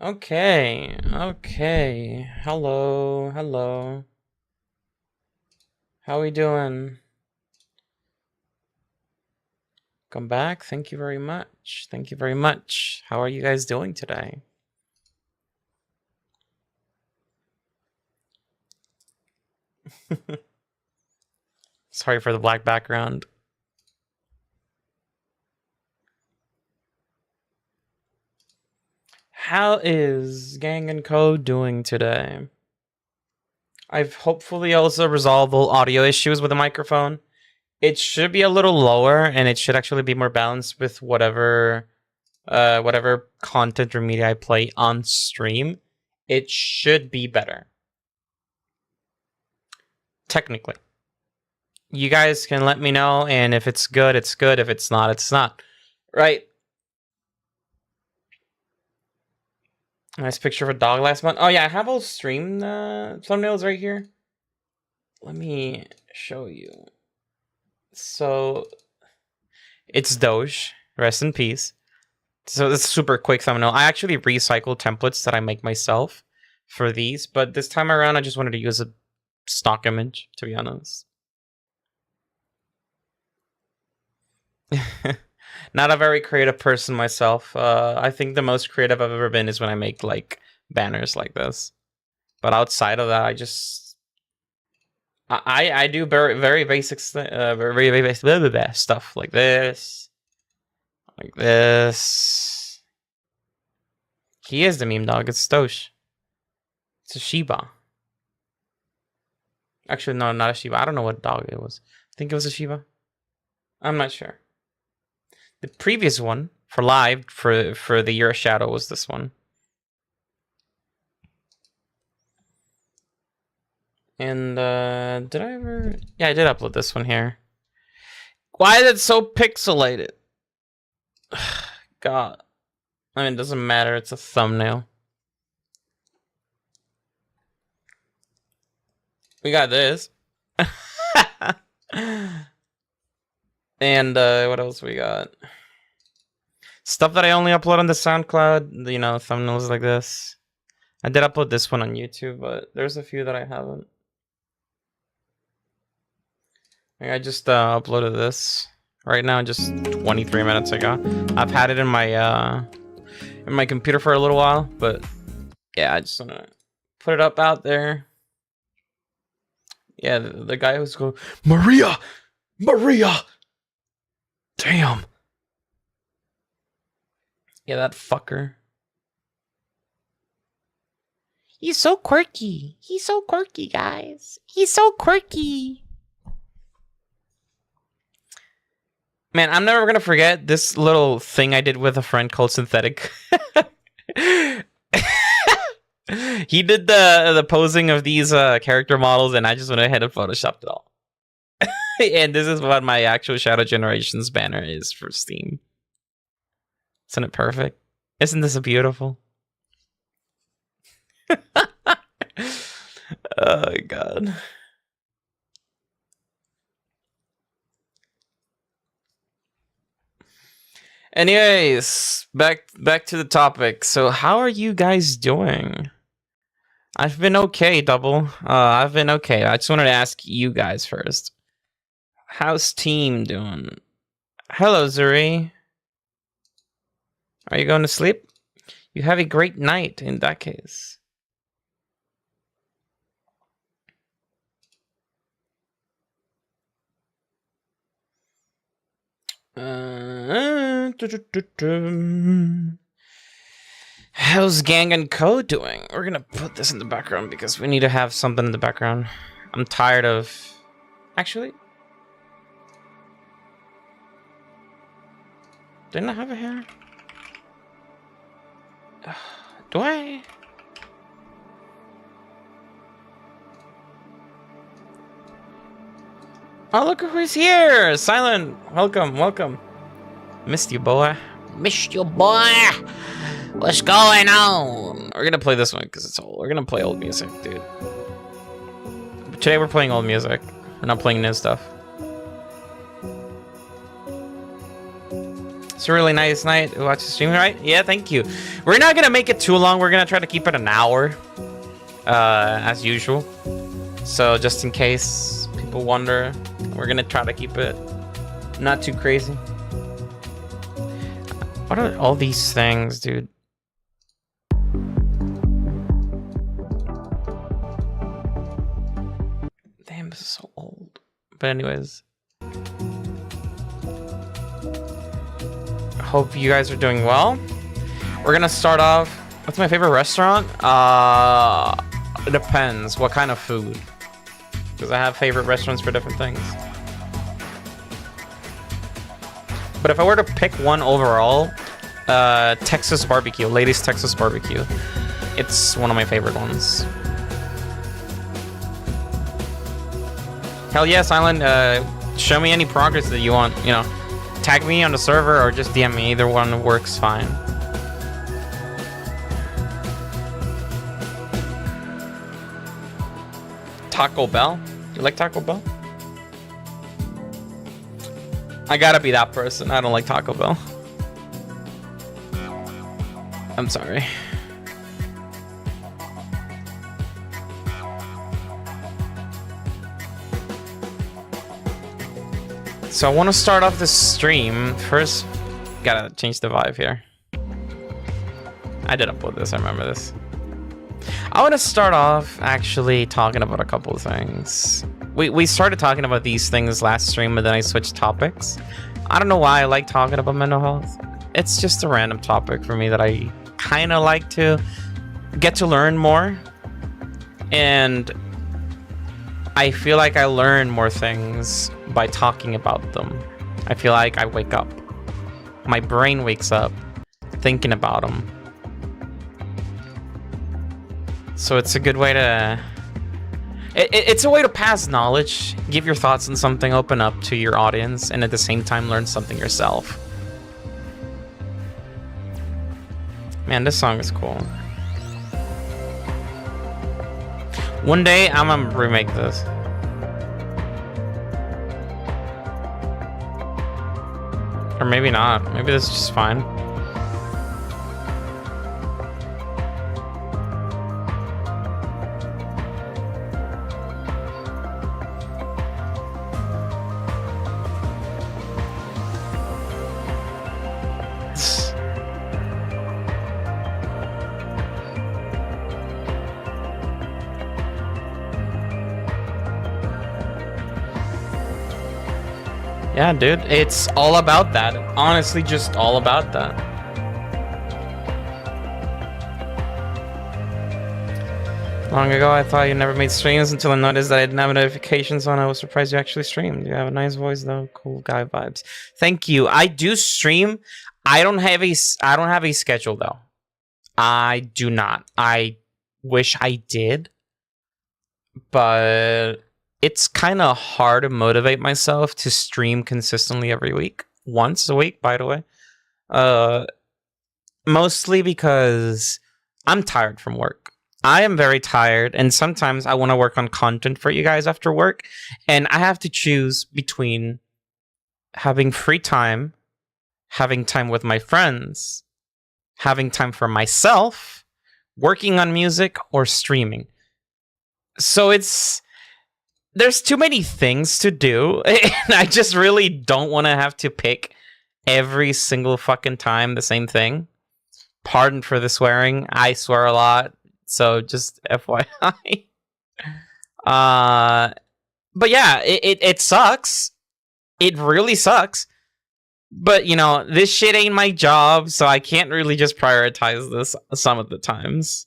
Okay, okay. Hello, hello. How we doing? Come back. Thank you very much. Thank you very much. How are you guys doing today? Sorry for the black background. How is Gang and Code doing today? I've hopefully also resolved all audio issues with the microphone. It should be a little lower, and it should actually be more balanced with whatever content or media I play on stream. It should be better. Technically. You guys can let me know, and if it's good, it's good. If it's not, it's not. Right? Nice picture of a dog last month. Oh yeah, I have all stream thumbnails right here. Let me show you. So it's Doge. Rest in peace. So it's a super quick thumbnail. I actually recycle templates that I make myself for these, but this time around I just wanted to use a stock image, to be honest. Not a very creative person myself. I think the most creative I've ever been is when I make like banners like this. But outside of that, I do very basic very basic stuff like this. Like this. He is the meme dog. It's Stosh. It's a Shiba. Actually, no, not a Shiba. I don't know what dog it was. I think it was a Shiba. I'm not sure. The previous one for live for the Year of Shadow was this one. And did I ever? Yeah, I did upload this one here. Why is it so pixelated? God. I mean, it doesn't matter. It's a thumbnail. We got this. And what else we got? Stuff that I only upload on the SoundCloud. You know, thumbnails like this. I did upload this one on YouTube, but there's a few that I haven't. I just uploaded this right now, just 23 minutes ago. I've had it in my computer for a little while, but yeah, I just wanna put it up out there. Yeah, the guy who's going, Maria! Damn. Yeah, that fucker. He's so quirky. He's so quirky, guys. He's so quirky. Man, I'm never gonna forget this little thing I did with a friend called Synthetic. He did the posing of these character models, and I just went ahead and photoshopped it all. And this is what my actual Shadow Generations banner is for Steam. Isn't it perfect? Isn't this beautiful? Oh god. Anyways, back to the topic. So how are you guys doing? I've been okay, Double. I've been okay. I just wanted to ask you guys first. How's team doing? Hello, Zuri. Are you going to sleep? You have a great night in that case. How's Gang and Co doing? We're gonna put this in the background because we need to have something in the background. I'm tired of... Actually... Didn't I have a hair? Do I? Oh, look who's here! Silent! Welcome, welcome. Missed you, boy. Missed you, boy! What's going on? We're gonna play this one because it's old. We're gonna play old music, dude. Today we're playing old music. We're not playing new stuff. a really nice night to watch the stream, right? Yeah, thank you. We're not gonna make it too long. We're gonna try to keep it an hour, as usual. So just in case people wonder, we're gonna try to keep it not too crazy. What are all these things, dude? Damn, this is so old. But anyways. Hope you guys are doing well. We're gonna start off. What's my favorite restaurant? It depends what kind of food, because I have favorite restaurants for different things. But if I were to pick one overall, Texas barbecue, Ladies Texas barbecue. It's one of my favorite ones. Hell yes, Island. Show me any progress that you want. You know. Tag me on the server or just DM me. Either one works fine. Taco Bell? You like Taco Bell? I gotta be that person. I don't like Taco Bell. I'm sorry. So I want to start off this stream. First, gotta change the vibe here. I did upload this, I remember this. I want to start off actually talking about a couple of things. We started talking about these things last stream, but then I switched topics. I don't know why I like talking about mental health. It's just a random topic for me that I kind of like to get to learn more. And I feel like I learn more things by talking about them. I feel like I wake up. My brain wakes up thinking about them. So it's a good way to... It's a way to pass knowledge, give your thoughts on something, open up to your audience, and at the same time learn something yourself. Man, this song is cool. One day, I'm gonna remake this. Or maybe not. Maybe this is just fine. Yeah, dude, it's all about that. Honestly, just all about that. Long ago, I thought you never made streams until I noticed that I didn't have notifications on. I was surprised you actually streamed. You have a nice voice, though. Cool guy vibes. Thank you. I do stream. I don't have a schedule, though. I do not. I wish I did, but it's kind of hard to motivate myself to stream consistently every week. Once a week, by the way. Mostly because I'm tired from work. I am very tired, and sometimes I want to work on content for you guys after work, and I have to choose between having free time, having time with my friends, having time for myself, working on music, or streaming. So there's too many things to do, and I just really don't want to have to pick every single fucking time the same thing. Pardon for the swearing. I swear a lot, so just FYI. But yeah, it sucks. It really sucks. But, you know, this shit ain't my job, so I can't really just prioritize this some of the times.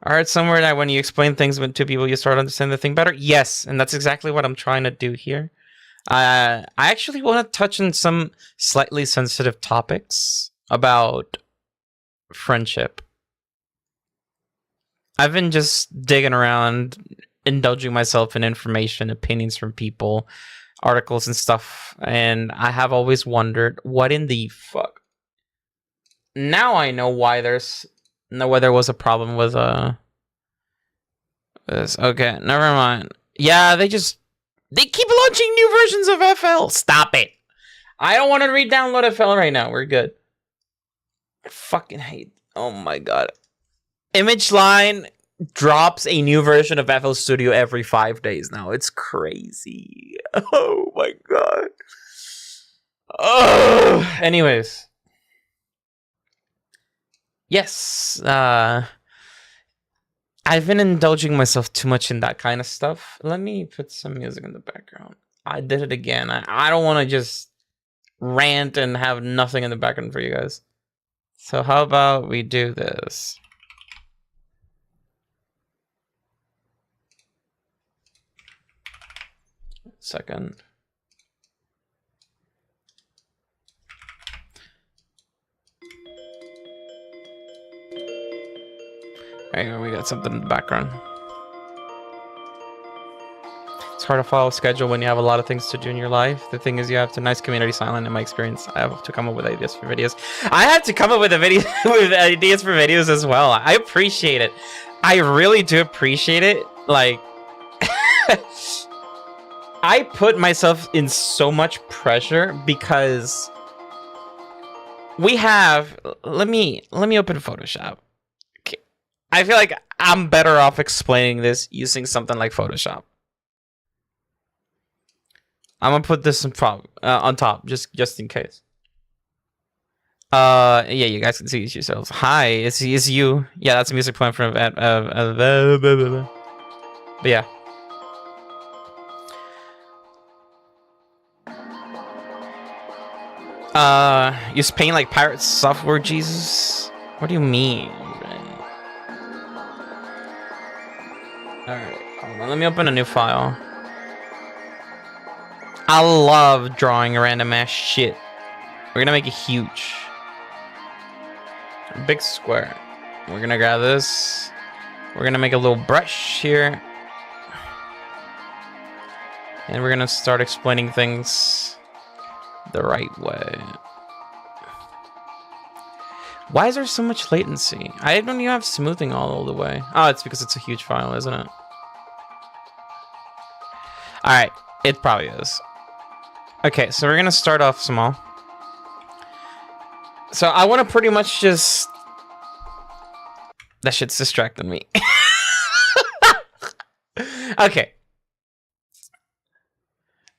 I heard somewhere that when you explain things to people, you start to understand the thing better. Yes, and that's exactly what I'm trying to do here. I actually want to touch on some slightly sensitive topics about friendship. I've been just digging around, indulging myself in information, opinions from people, articles and stuff, and I have always wondered, what in the fuck? Now I know why there was a problem with this. Okay, never mind. Yeah, they keep launching new versions of FL. Stop it. I don't want to re-download FL right now. We're good. I fucking hate. Oh my god. ImageLine drops a new version of FL Studio every 5 days now. It's crazy. Oh my god. Oh. Anyways. Yes. I've been indulging myself too much in that kind of stuff. Let me put some music in the background. I did it again. I don't want to just rant and have nothing in the background for you guys. So how about we do this? Second. There you go, we got something in the background. It's hard to follow a schedule when you have a lot of things to do in your life. The thing is, you have to nice community silent. In my experience, I have to come up with ideas for videos. I have to come up with with ideas for videos as well. I appreciate it. I really do appreciate it. Like, I put myself in so much pressure because we have. Let me open Photoshop. Okay. I feel like I'm better off explaining this using something like Photoshop. I'm gonna put this on top just in case. Yeah, you guys can see it yourselves. Hi, it's you. Yeah, that's a music playing from but yeah. Use paint like pirate software, Jesus. What do you mean? Alright, hold on, let me open a new file. I love drawing random ass shit. We're gonna make it huge. A big square. We're gonna grab this. We're gonna make a little brush here. And we're gonna start explaining things the right way. Why is there so much latency? I don't even have smoothing all the way. Oh, it's because it's a huge file, isn't it? Alright, it probably is. Okay, so we're gonna start off small. So I want to pretty much just... That shit's distracting me. Okay.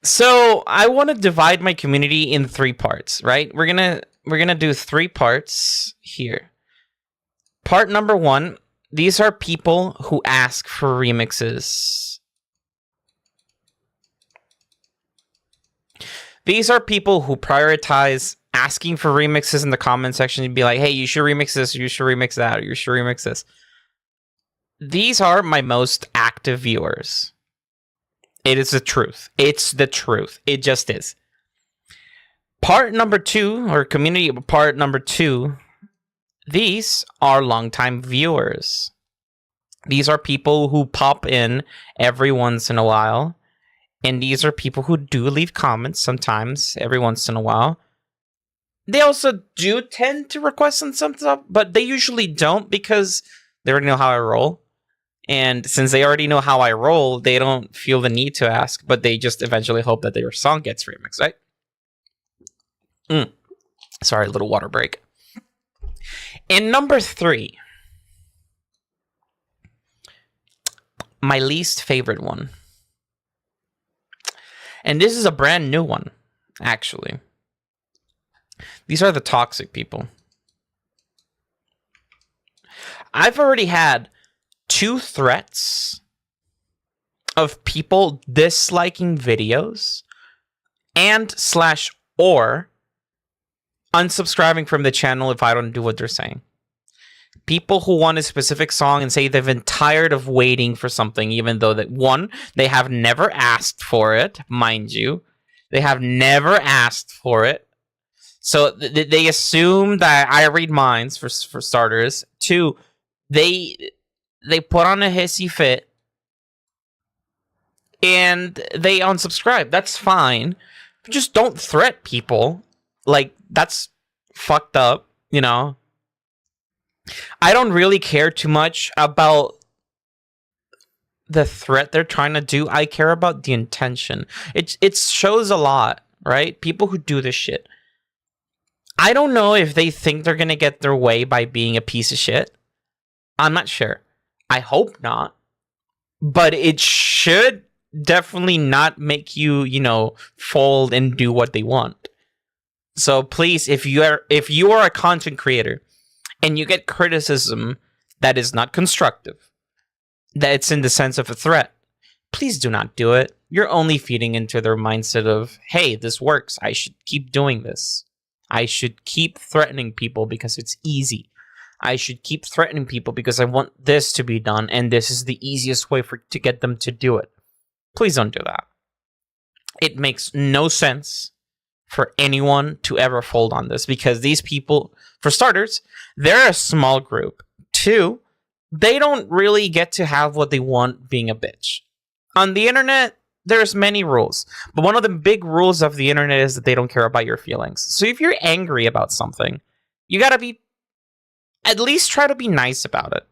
So I want to divide my community in 3 parts, right? We're gonna do 3 parts here. Part number 1, these are people who ask for remixes. These are people who prioritize asking for remixes in the comment section and be like, hey, you should remix this, you should remix that, or you should remix this. These are my most active viewers. It is the truth. It's the truth. It just is. Part number 2, or community part number 2, these are longtime viewers. These are people who pop in every once in a while. And these are people who do leave comments sometimes, every once in a while. They also do tend to request some stuff, but they usually don't because they already know how I roll. And since they already know how I roll, they don't feel the need to ask, but they just eventually hope that their song gets remixed, right? Sorry, a little water break. And number 3, my least favorite one. And this is a brand new one, actually. These are the toxic people. I've already had 2 threats of people disliking videos and /or unsubscribing from the channel if I don't do what they're saying. People who want a specific song and say they've been tired of waiting for something, even though that, 1, they have never asked for it, mind you. They have never asked for it. So they assume that I read minds, for starters. 2, they put on a hissy fit and they unsubscribe. That's fine. Just don't threat people. Like, that's fucked up, you know? I don't really care too much about the threat they're trying to do. I care about the intention. It shows a lot, right? People who do this shit. I don't know if they think they're gonna get their way by being a piece of shit. I'm not sure. I hope not. But it should definitely not make you, fold and do what they want. So please, if you are a content creator and you get criticism that is not constructive, that it's in the sense of a threat, please do not do it. You're only feeding into their mindset of, hey, this works. I should keep doing this. I should keep threatening people because it's easy. I should keep threatening people because I want this to be done, and this is the easiest way to get them to do it. Please don't do that. It makes no sense for anyone to ever fold on this, because these people, for starters, they're a small group. Two, they don't really get to have what they want being a bitch. On the internet, there's many rules, but one of the big rules of the internet is that they don't care about your feelings. So if you're angry about something, you gotta be, at least try to be nice about it.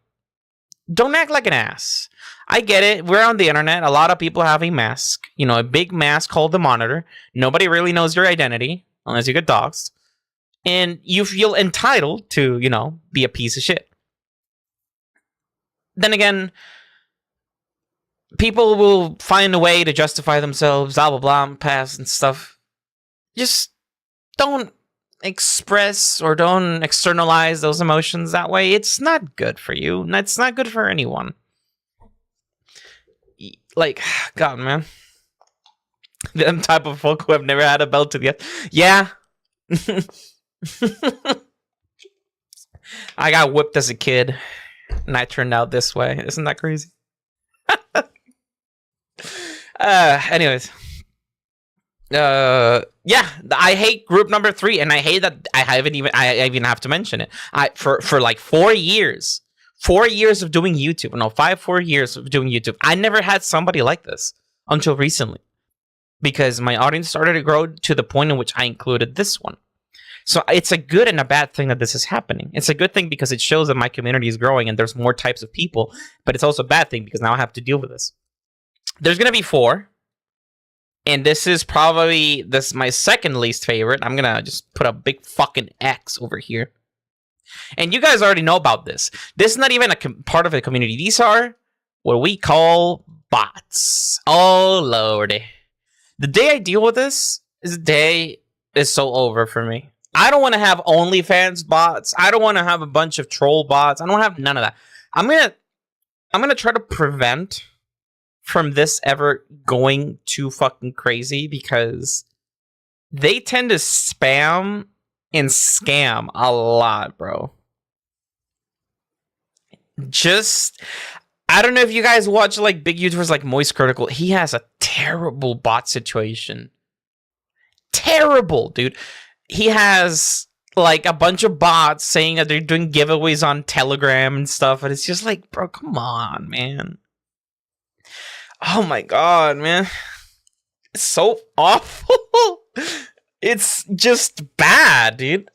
Don't act like an ass. I get it. We're on the internet. A lot of people have a mask, a big mask called the monitor. Nobody really knows your identity unless you get doxxed. And you feel entitled to, be a piece of shit. Then again, people will find a way to justify themselves, blah, blah, blah, past and stuff. Just don't express or don't externalize those emotions that way. It's not good for you. It's not good for anyone. Like, God, man. Them type of folk who have never had a belt to the head. Yeah. I got whipped as a kid, and I turned out this way. Isn't that crazy? Anyways. Yeah, I hate group number 3, and I hate that I even have to mention it. For like 4 years. 4 years of doing YouTube. No, 4 years of doing YouTube. I never had somebody like this until recently, because my audience started to grow to the point in which I included this one. So it's a good and a bad thing that this is happening. It's a good thing because it shows that my community is growing and there's more types of people, but it's also a bad thing because now I have to deal with this. There's going to be 4, and this is probably my second least favorite. I'm going to just put a big fucking X over here. And you guys already know about this. This is not even a part of the community. These are what we call bots. Oh, lordy. The day I deal with this, this day is so over for me. I don't want to have OnlyFans bots. I don't want to have a bunch of troll bots. I don't have none of that. I'm gonna try to prevent from this ever going too fucking crazy, because they tend to spam and scam a lot, bro. I don't know if you guys watch like big YouTubers like Moist Critical. He has a terrible bot situation. Terrible, dude. He has like a bunch of bots saying that they're doing giveaways on Telegram and stuff, and it's just like, bro, come on, man. Oh my god, man. It's so awful. It's just bad, dude.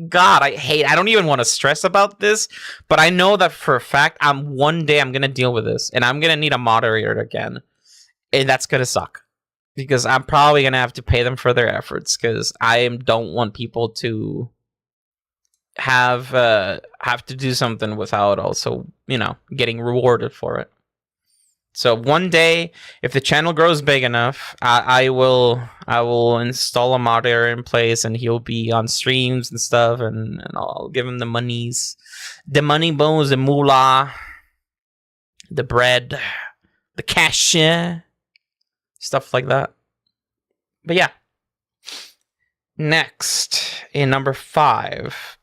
God, I don't even want to stress about this, but I know that for a fact one day I'm gonna deal with this, and I'm gonna need a moderator again, and that's gonna suck, because I'm probably gonna have to pay them for their efforts, because I don't want people to have to do something without also, getting rewarded for it. So one day, if the channel grows big enough, I will install a moderator in place, and he'll be on streams and stuff, and I'll give him the monies, the money bones, the moolah, the bread, the cash, stuff like that. But yeah. Next, in number 5,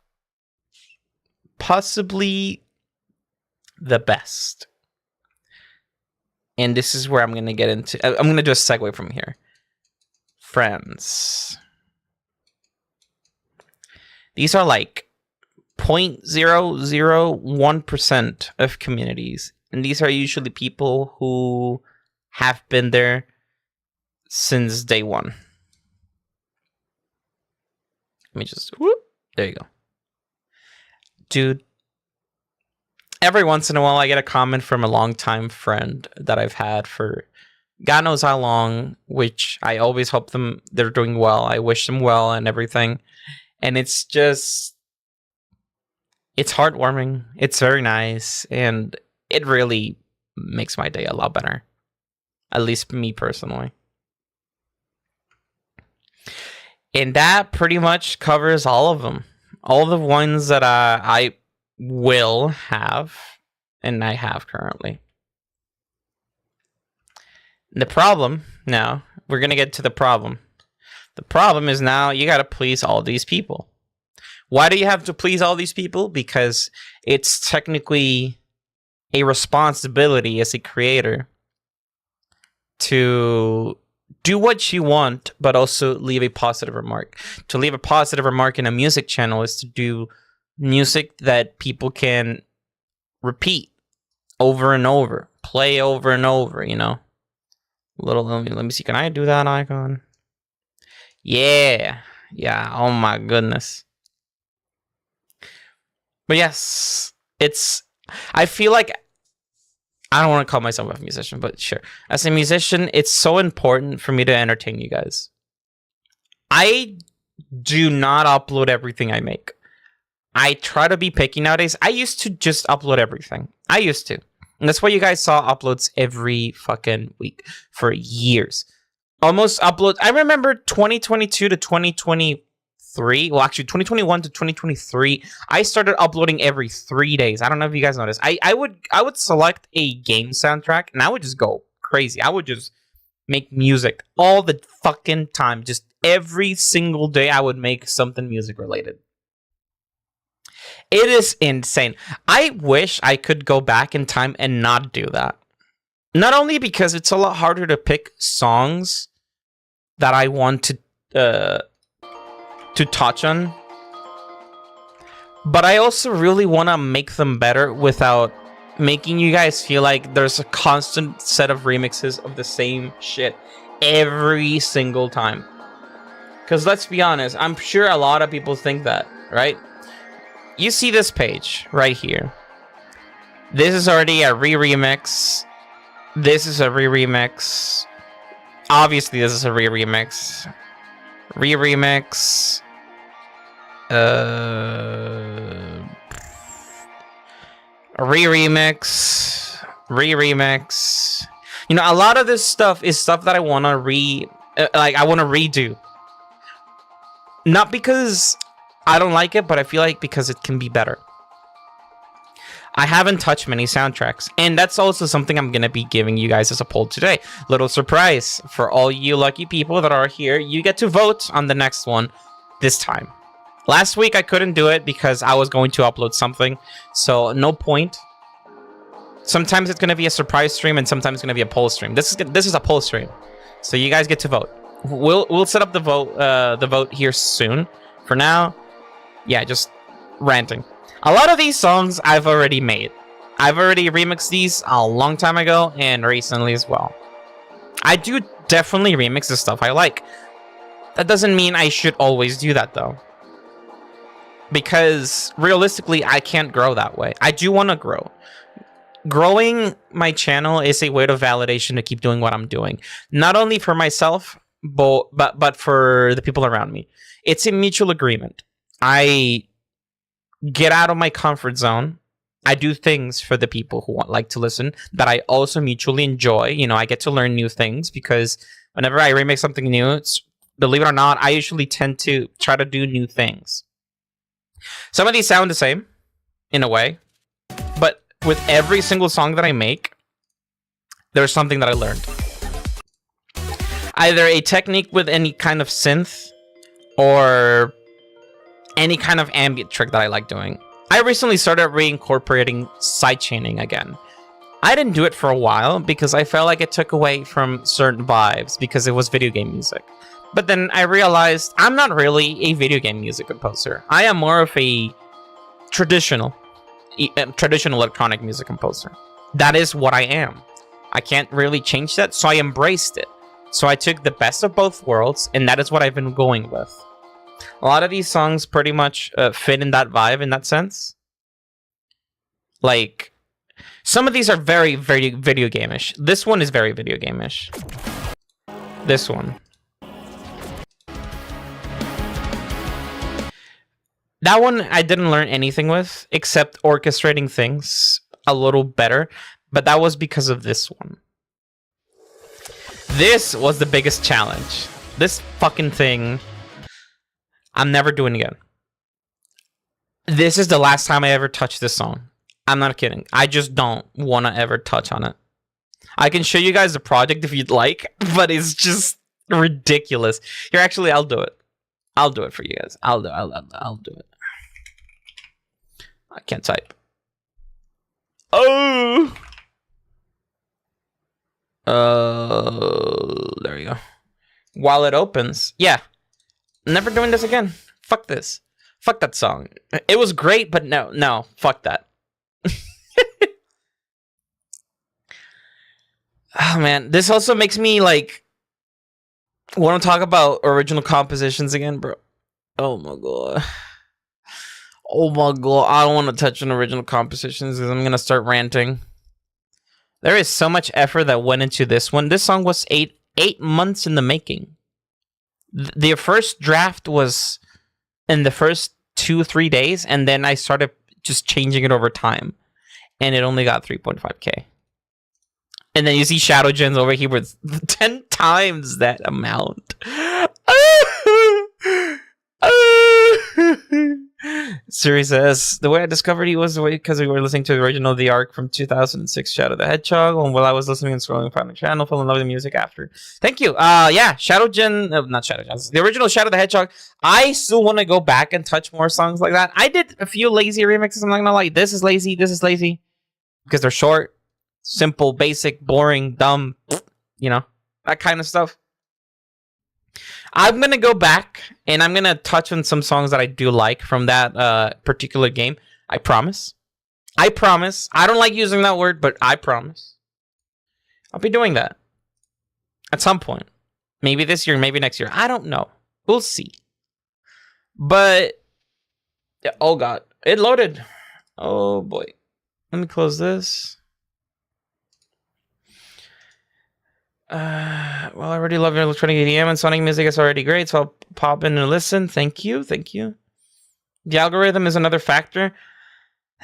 possibly the best. And this is where I'm going to get into... I'm going to do a segue from here. Friends. These are like 0.001% of communities. And these are usually people who have been there since day one. Let me just... Whoop, there you go. Dude. Every once in a while, I get a comment from a longtime friend that I've had for God knows how long, which I always hope they're doing well. I wish them well and everything. And it's heartwarming. It's very nice. And it really makes my day a lot better. At least me personally. And that pretty much covers all of them. All the ones that I will have, and I have currently. The problem, now, we're going to get to the problem. The problem is now you got to please all these people. Why do you have to please all these people? Because it's technically a responsibility as a creator to do what you want, but also leave a positive remark. To leave a positive remark in a music channel is to do music that people can repeat over and over, play over and over, you know? Let me see, can I do that icon? Yeah, oh my goodness. But yes, I feel like, I don't want to call myself a musician, but sure. As a musician, it's so important for me to entertain you guys. I do not upload everything I make. I try to be picky nowadays. I used to just upload everything. I used to. And that's why you guys saw uploads every fucking week for years. Almost upload. I remember 2022 to 2023. Well, actually, 2021 to 2023. I started uploading every 3 days. I don't know if you guys noticed. I would select a game soundtrack and I would just go crazy. I would just make music all the fucking time. Just every single day, I would make something music related. It is insane. I wish I could go back in time and not do that. Not only because it's a lot harder to pick songs that I want to touch on, but I also really want to make them better without making you guys feel like there's a constant set of remixes of the same shit every single time. Because let's be honest, I'm sure a lot of people think that, right? You see this page right here. This is already a re-remix. This is a re-remix. Obviously, this is a re-remix. Re-remix. Re-remix. Re-remix. You know, a lot of this stuff is stuff that I want to I want to redo. Not because I don't like it, but I feel like because it can be better. I haven't touched many soundtracks, and that's also something I'm going to be giving you guys as a poll today. Little surprise for all you lucky people that are here. You get to vote on the next one this time. Last week, I couldn't do it because I was going to upload something, so no point. Sometimes it's going to be a surprise stream, and sometimes it's going to be a poll stream. This is a poll stream, so you guys get to vote. We'll set up the vote here soon. For now, yeah, just ranting. A lot of these songs I've already made. I've already remixed these a long time ago and recently as well. I do definitely remix the stuff I like. That doesn't mean I should always do that though. Because realistically, I can't grow that way. I do want to grow. Growing my channel is a way of validation to keep doing what I'm doing. Not only for myself, but for the people around me. It's a mutual agreement. I get out of my comfort zone. I do things for the people who like to listen that I also mutually enjoy. You know, I get to learn new things because whenever I remake something new, believe it or not, I usually tend to try to do new things. Some of these sound the same in a way, but with every single song that I make, there's something that I learned. Either a technique with any kind of synth or any kind of ambient trick that I like doing. I recently started reincorporating sidechaining again. I didn't do it for a while because I felt like it took away from certain vibes because it was video game music. But then I realized I'm not really a video game music composer. I am more of a traditional electronic music composer. That is what I am. I can't really change that, so I embraced it. So I took the best of both worlds, and that is what I've been going with. A lot of these songs pretty much fit in that vibe, in that sense. Like, Some of these are very, very video game-ish. This one is very video game-ish. This one. That one I didn't learn anything with, except orchestrating things a little better. But that was because of this one. This was the biggest challenge. This fucking thing, I'm never doing again. This is the last time I ever touch this song. I'm not kidding. I just don't want to ever touch on it. I can show you guys the project if you'd like, but it's just ridiculous. Here, actually, I'll do it. I'll do it for you guys. I'll do it. I can't type. Oh! There we go. While it opens. Yeah. Never doing this again. Fuck this. Fuck that song. It was great, but no. Fuck that. Oh, man. This also makes me, like, want to talk about original compositions again, bro. Oh, my God. Oh, my God. I don't want to touch on original compositions because I'm going to start ranting. There is so much effort that went into this one. This song was eight months in the making. The first draft was in the first 2-3 days, and then I started just changing it over time. And it only got 3.5k. And then you see Shadow Gens over here with 10 times that amount. Siri says, the way I discovered you was the way because we were listening to the original The Ark from 2006, Shadow the Hedgehog. And while I was listening and scrolling found the channel, fell in love with the music after. Thank you. Yeah, Shadow Gen, not Shadow Gen, the original Shadow the Hedgehog. I still want to go back and touch more songs like that. I did a few lazy remixes. I'm not gonna lie. This is lazy. Because they're short, simple, basic, boring, dumb, you know, that kind of stuff. I'm going to go back and I'm going to touch on some songs that I do like from that particular game. I promise. I don't like using that word, but I promise. I'll be doing that at some point. Maybe this year, maybe next year. I don't know. We'll see. But, yeah, oh God, it loaded. Oh boy. Let me close this. Well, I already love your electronic EDM and sonic music. It's already great, so I'll pop in and listen. Thank you. The algorithm is another factor.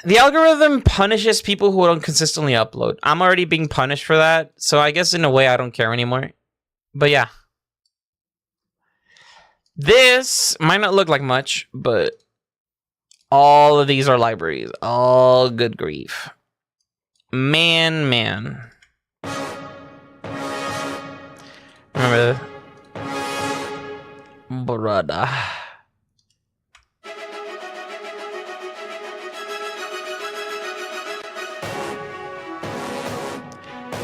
The algorithm punishes people who don't consistently upload. I'm already being punished for that, so I guess in a way I don't care anymore. But yeah. This might not look like much, but all of these are libraries. All good grief. Man. Remember brother.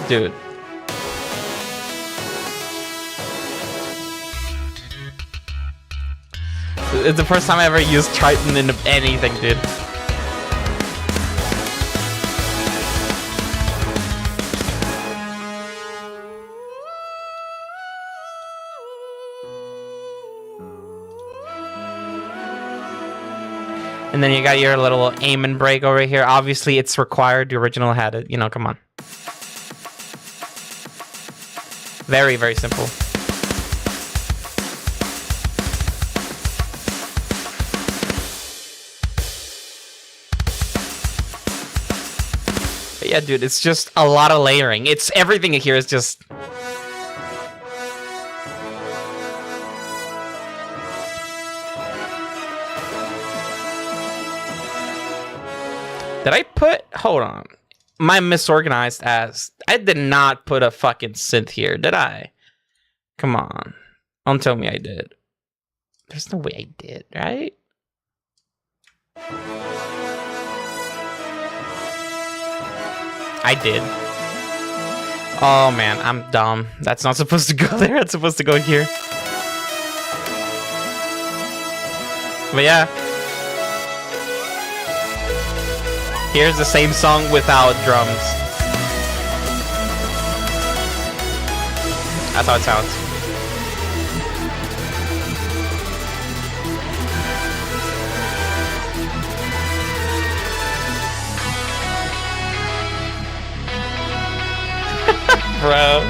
Dude. It's the first time I ever used Triton in anything, dude. And then you got your little aim and break over here. Obviously, it's required. The original had it. You know, come on. Very, very simple. But yeah, dude, it's just a lot of layering. It's everything here is just... Did I put... Hold on. My misorganized ass. I did not put a fucking synth here, did I? Come on. Don't tell me I did. There's no way I did, right? I did. Oh, man. I'm dumb. That's not supposed to go there. It's supposed to go here. But yeah. Here's the same song without drums. That's how it sounds. bro.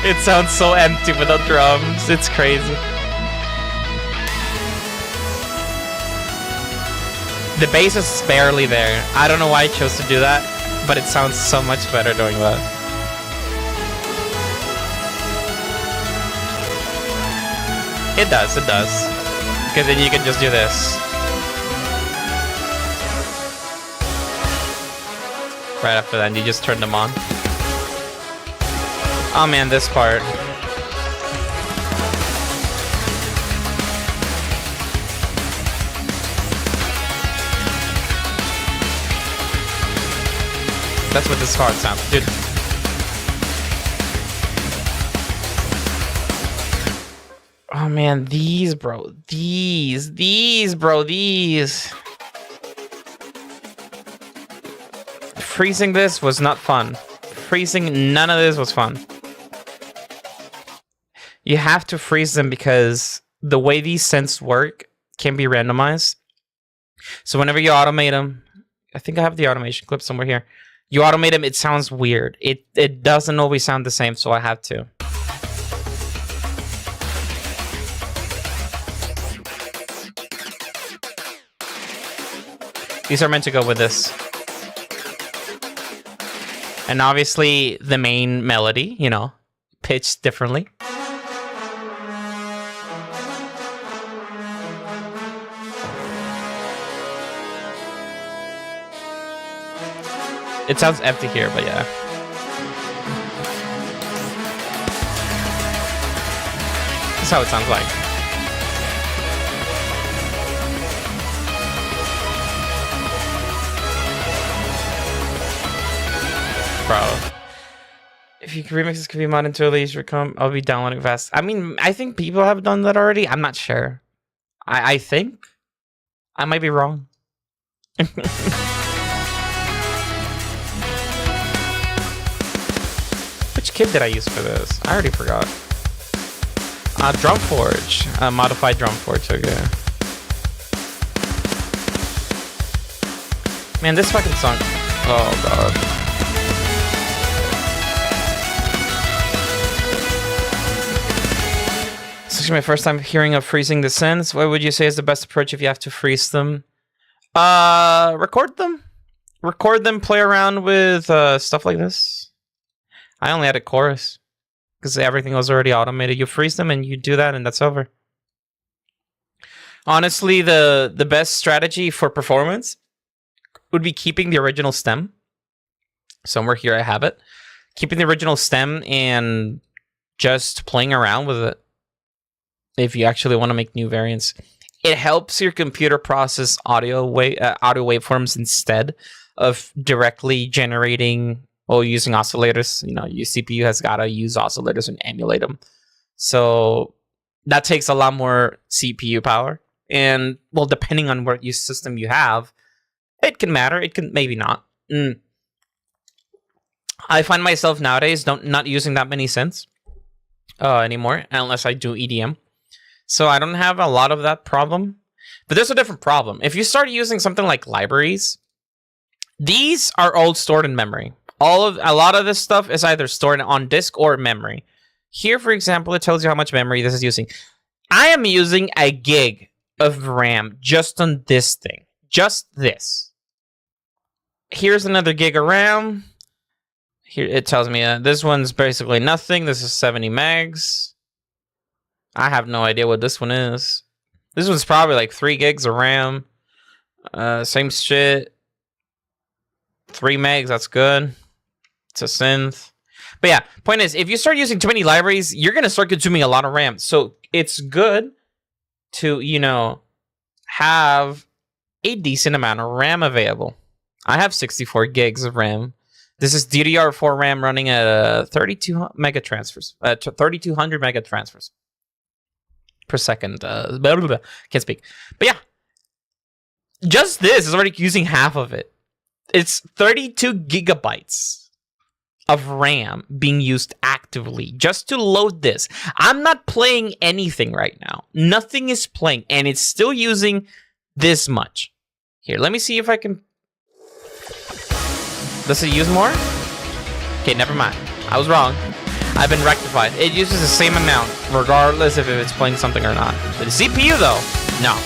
It sounds so empty without drums. It's crazy. The bass is barely there. I don't know why I chose to do that, but it sounds so much better doing that. It does. Because then you can just do this. Right after that, you just turn them on. Oh man, this part. That's what this part sounds, dude. Oh man, these, bro. These, bro. Freezing this was not fun. Freezing none of this was fun. You have to freeze them because the way these synths work can be randomized. So whenever you automate them, I think I have the automation clip somewhere here. You automate them, it sounds weird. It doesn't always sound the same, so I have to. These are meant to go with this. And obviously the main melody, you know, pitched differently. It sounds empty here, but yeah. That's how it sounds like. Bro. If you can remix this Kavi mod into a laser comp, I'll be downloading fast. I mean, I think people have done that already. I'm not sure. I think. I might be wrong. Which kit did I use for this? I already forgot. Drumforge. Modified Drumforge, okay. Man, this fucking song. Oh, God. This is my first time hearing of freezing the synths. What would you say is the best approach if you have to freeze them? Record them. Record them, play around with stuff like this. I only had a chorus because everything was already automated. You freeze them and you do that and that's over. Honestly, the best strategy for performance would be keeping the original stem. Somewhere here I have it. Keeping the original stem and just playing around with it. If you actually want to make new variants. It helps your computer process audio waveforms instead of directly generating or using oscillators. You know, your CPU has got to use oscillators and emulate them. So that takes a lot more CPU power. And, well, depending on what system you have, it can matter. It can maybe not. I find myself nowadays not using that many synths anymore, unless I do EDM. So I don't have a lot of that problem. But there's a different problem. If you start using something like libraries, these are all stored in memory. A lot of this stuff is either stored on disk or memory. Here, for example, it tells you how much memory this is using. I am using a gig of RAM just on this thing. Just this. Here's another gig of RAM. Here it tells me this one's basically nothing. This is 70 megs. I have no idea what this one is. This one's probably like 3 gigs of RAM. Same shit. 3 megs, that's good. It's a synth. But yeah, point is, if you start using too many libraries, you're going to start consuming a lot of RAM. So it's good to, you know, have a decent amount of RAM available. I have 64 gigs of RAM. This is DDR4 RAM running at 3200 mega transfers. 3200 mega transfers per second. Can't speak. But yeah, just this is already using half of it. It's 32 gigabytes of RAM being used actively just to load this. I'm not playing anything right now. Nothing is playing, and it's still using this much. Here, let me see if I can... Does it use more? Okay, never mind. I was wrong. I've been rectified. It uses the same amount, regardless if it's playing something or not. The CPU, though, no.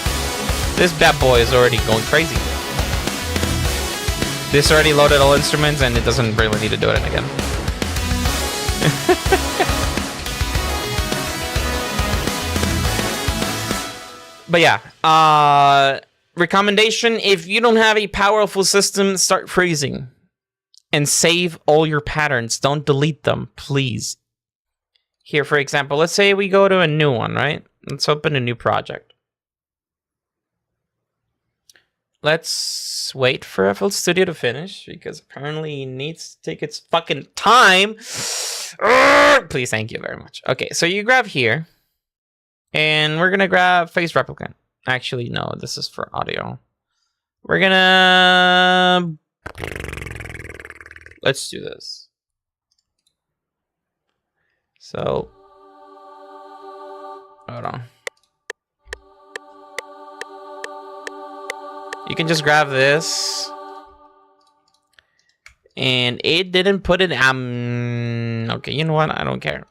This bad boy is already going crazy. This already loaded all instruments, and it doesn't really need to do it again. But yeah, recommendation, if you don't have a powerful system, start freezing. And save all your patterns. Don't delete them, please. Here, for example, let's say we go to a new one, right? Let's open a new project. Let's wait for FL Studio to finish, because apparently it needs to take its fucking time. Please, thank you very much. Okay, so you grab here, and we're gonna grab Face Replicant. Actually, no, this is for audio. We're gonna... Let's do this. So, hold on. You can just grab this. And it didn't put it, okay, you know what? I don't care.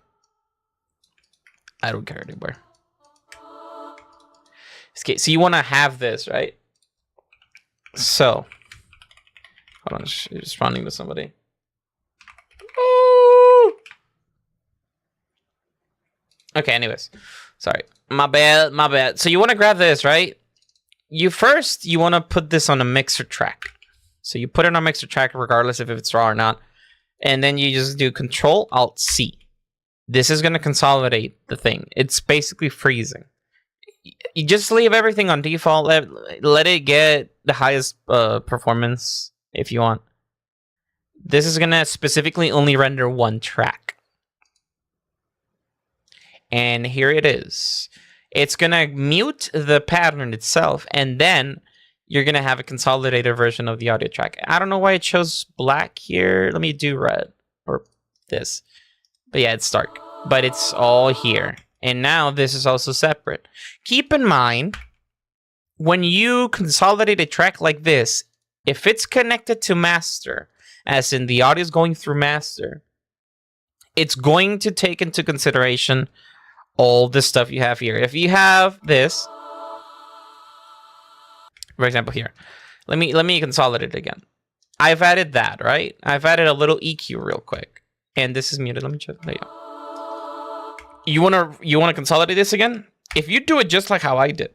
I don't care anymore. Okay, so you want to have this, right? So, hold on, she's responding to somebody. Okay, anyways. Sorry. My bad. So you want to grab this, right? You want to put this on a mixer track. So you put it on a mixer track regardless if it's raw or not. And then you just do Control-Alt-C. This is going to consolidate the thing. It's basically freezing. You just leave everything on default. Let it get the highest performance if you want. This is going to specifically only render one track. And here it is. It's going to mute the pattern itself, and then you're going to have a consolidated version of the audio track. I don't know why it shows black here. Let me do red, or this. But yeah, it's dark. But it's all here. And now this is also separate. Keep in mind, when you consolidate a track like this, if it's connected to master, as in the audio is going through master, it's going to take into consideration all the stuff you have here. If you have this, for example here, let me consolidate it again. I've added that, right? I've added a little EQ real quick, and this is muted. Let me check. There you go. You wanna consolidate this again? If you do it just like how I did,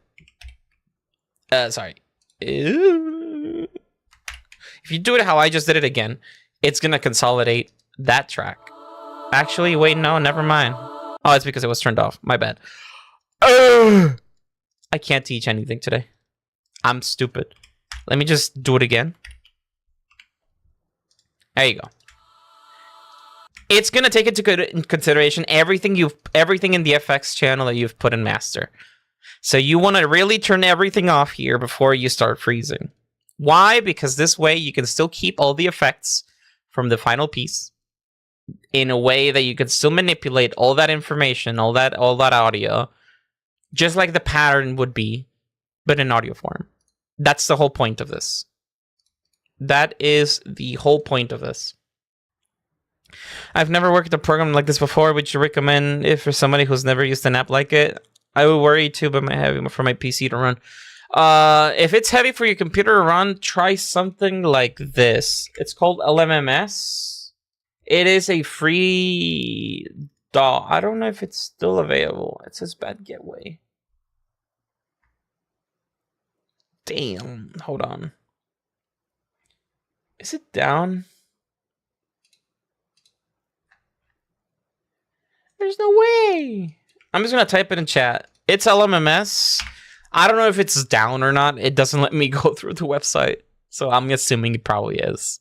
sorry. If you do it how I just did it again, it's gonna consolidate that track. Actually, wait, no, never mind. Oh, it's because it was turned off. My bad. I can't teach anything today. I'm stupid. Let me just do it again. There you go. It's gonna take into consideration everything in the FX channel that you've put in master. So you want to really turn everything off here before you start freezing. Why? Because this way you can still keep all the effects from the final piece in a way that you can still manipulate all that information, all that audio, just like the pattern would be, but in audio form. That's the whole point of this. That is the whole point of this. I've never worked a program like this before. Would you recommend it for somebody who's never used an app like it? I would worry too, but heavy for my PC to run. If it's heavy for your computer to run, try something like this. It's called LMMS. It is a free DAW. I don't know if it's still available. It says bad gateway. Damn. Hold on. Is it down? There's no way. I'm just going to type it in chat. It's LMMS. I don't know if it's down or not. It doesn't let me go through the website. So I'm assuming it probably is.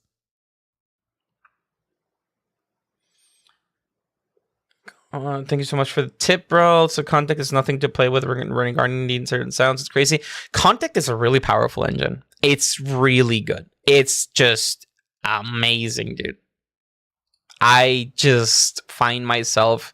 Thank you so much for the tip, bro. So Contact is nothing to play with. We're running Guardian needing certain sounds. It's crazy. Contact is a really powerful engine. It's really good. It's just amazing, dude. I just find myself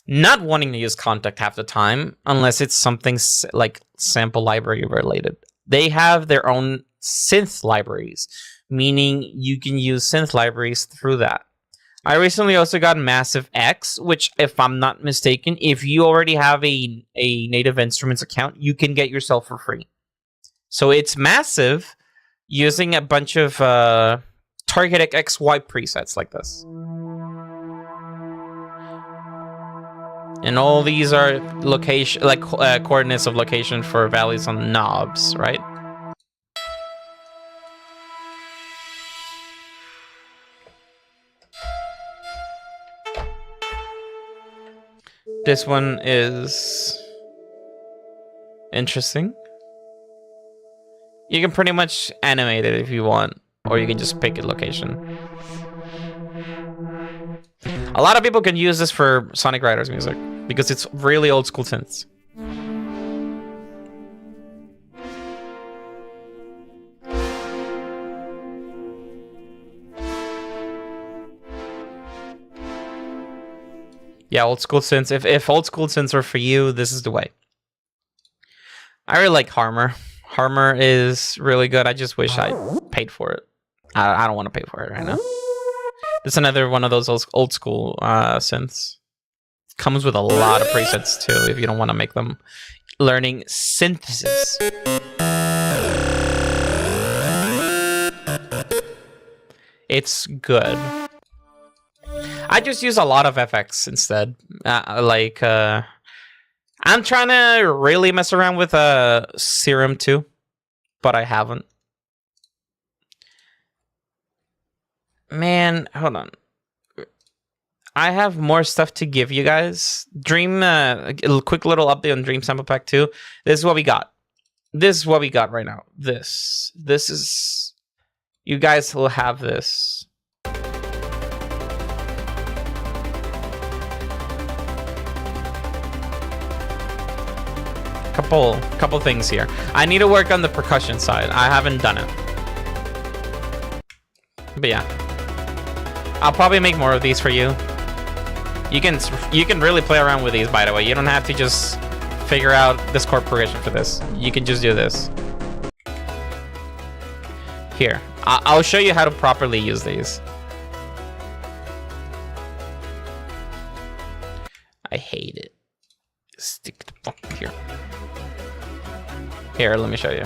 not wanting to use Kontakt half the time unless it's something like sample library related. They have their own synth libraries, meaning you can use synth libraries through that. I recently also got Massive X, which, if I'm not mistaken, if you already have a Native Instruments account, you can get yourself for free. So it's massive using a bunch of Target XY presets like this. And all these are location, like coordinates of location for values on knobs, right? This one is interesting. You can pretty much animate it if you want, or you can just pick a location. A lot of people can use this for Sonic Riders music because it's really old school synths. Yeah, old school synths. If old school synths are for you, this is the way. I really like Harmor. Harmor is really good. I just wish I paid for it. I don't want to pay for it right now. It's another one of those old school synths. Comes with a lot of presets too if you don't want to make them. Learning synthesis. It's good. I just use a lot of FX instead. I'm trying to really mess around with Serum too, but I haven't. Man, hold on. I have more stuff to give you guys. Dream, a quick little update on Dream Sample Pack 2. This is what we got. This is what we got right now. This is... You guys will have this. Couple things here. I need to work on the percussion side. I haven't done it. But yeah. I'll probably make more of these for you. You can really play around with these, by the way. You don't have to just figure out this chord progression for this. You can just do this. Here. I'll show you how to properly use these. I hate it. Stick the fuck here. Here, let me show you.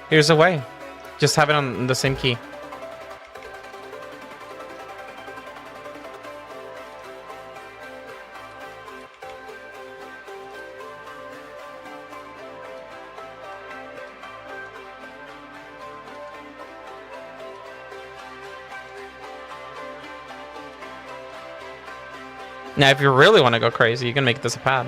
Here's a way. Just have it on the same key. Now, if you really want to go crazy, you can make this a pad.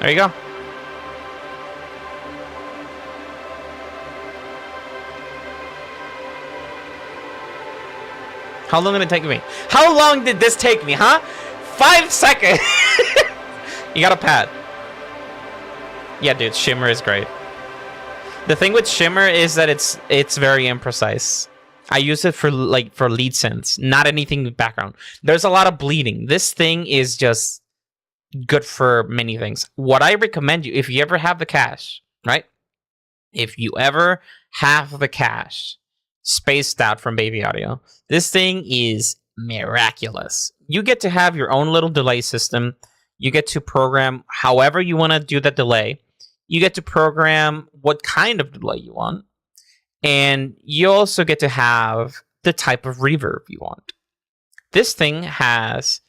There you go. How long did it take me? How long did this take me, huh? 5 seconds! You got a pad. Yeah, dude, Shimmer is great. The thing with Shimmer is that it's very imprecise. I use it for lead synths, not anything with background. There's a lot of bleeding. This thing is just good for many things. What I recommend you, if you ever have the cash, right? If you ever have the cash spaced out from Baby Audio, this thing is miraculous. You get to have your own little delay system. You get to program however you want to do the delay. You get to program what kind of delay you want. And you also get to have the type of reverb you want. This thing has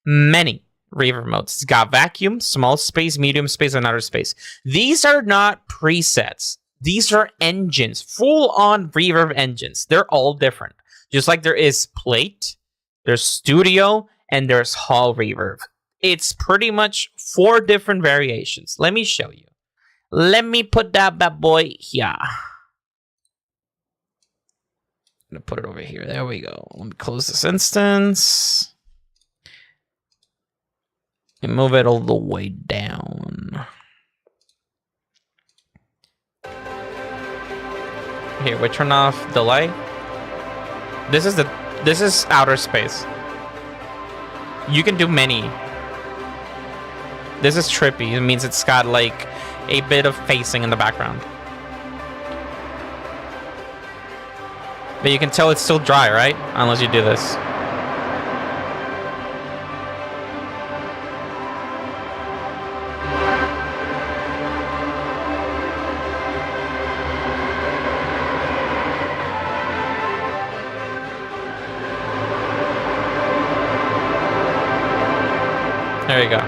many reverb modes. It's got vacuum, small space, medium space, and outer space. These are not presets. These are engines, full-on reverb engines. They're all different. Just like there is plate, there's studio, and there's hall reverb. It's pretty much 4 different variations. Let me show you. Let me put that bad boy here. I'm gonna put it over here. There we go. Let me close this instance. And move it all the way down. Here, we turn off delay. This is outer space. You can do many. This is trippy. It means it's got like a bit of phasing in the background. But you can tell it's still dry, right? Unless you do this. There you go.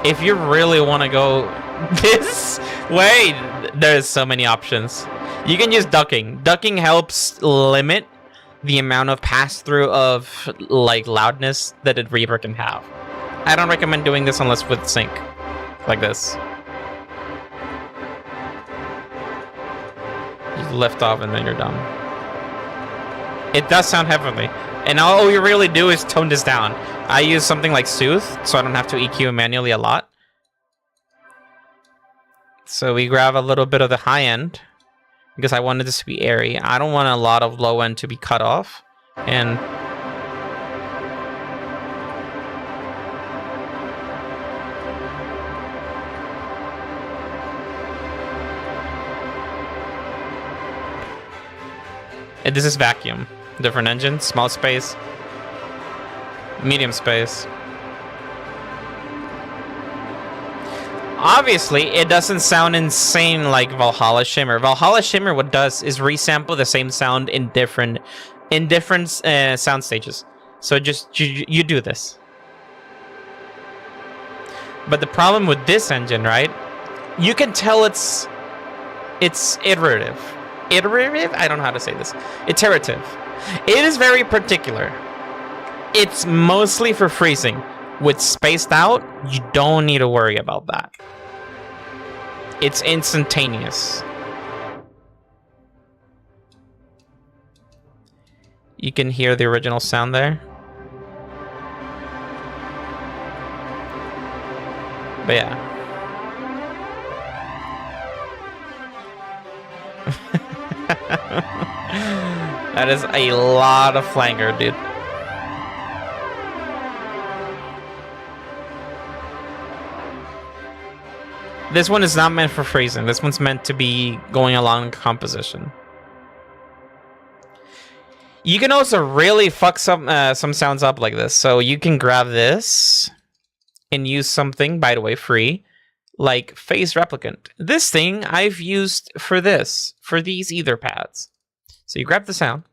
If you really want to go this way, there's so many options. You can use ducking. Ducking helps limit the amount of pass-through of like loudness that a reverb can have. I don't recommend doing this unless with sync, like this. Lift off and then you're done. It does sound heavily, and all you really do is tone this down. I use something like Soothe, so I don't have to EQ manually a lot. So we grab a little bit of the high end because I wanted this to be airy. I don't want a lot of low end to be cut off, and this is vacuum. Different engine, small space, medium space. Obviously, it doesn't sound insane like Valhalla Shimmer. Valhalla Shimmer, what does is resample the same sound in different sound stages. So just you do this. But the problem with this engine, right? You can tell it's iterative. Iterative? I don't know how to say this. Iterative. It is very particular. It's mostly for freezing. With spaced out, you don't need to worry about that. It's instantaneous. You can hear the original sound there. But yeah. That is a lot of flanger, dude. This one is not meant for phrasing. This one's meant to be going along composition. You can also really fuck some sounds up like this. So you can grab this and use something, by the way, free, like Phase Replicant. This thing I've used for this, for these ether pads. So you grab the sound.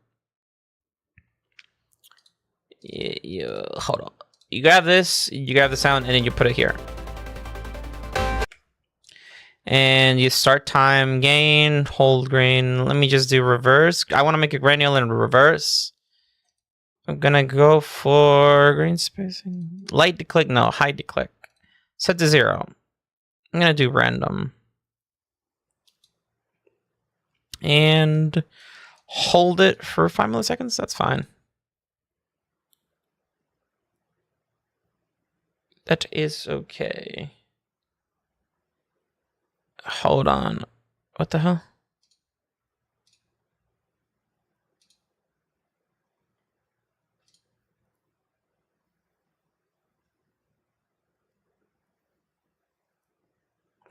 Hold on. You grab this, you grab the sound, and then you put it here. And you start time, gain, hold grain. Let me just do reverse. I want to make it granular in reverse. I'm gonna go for grain spacing. Light declick, no, high declick. Set to 0. I'm gonna do random. And hold it for 5 milliseconds. That's fine. That is okay. Hold on. What the hell?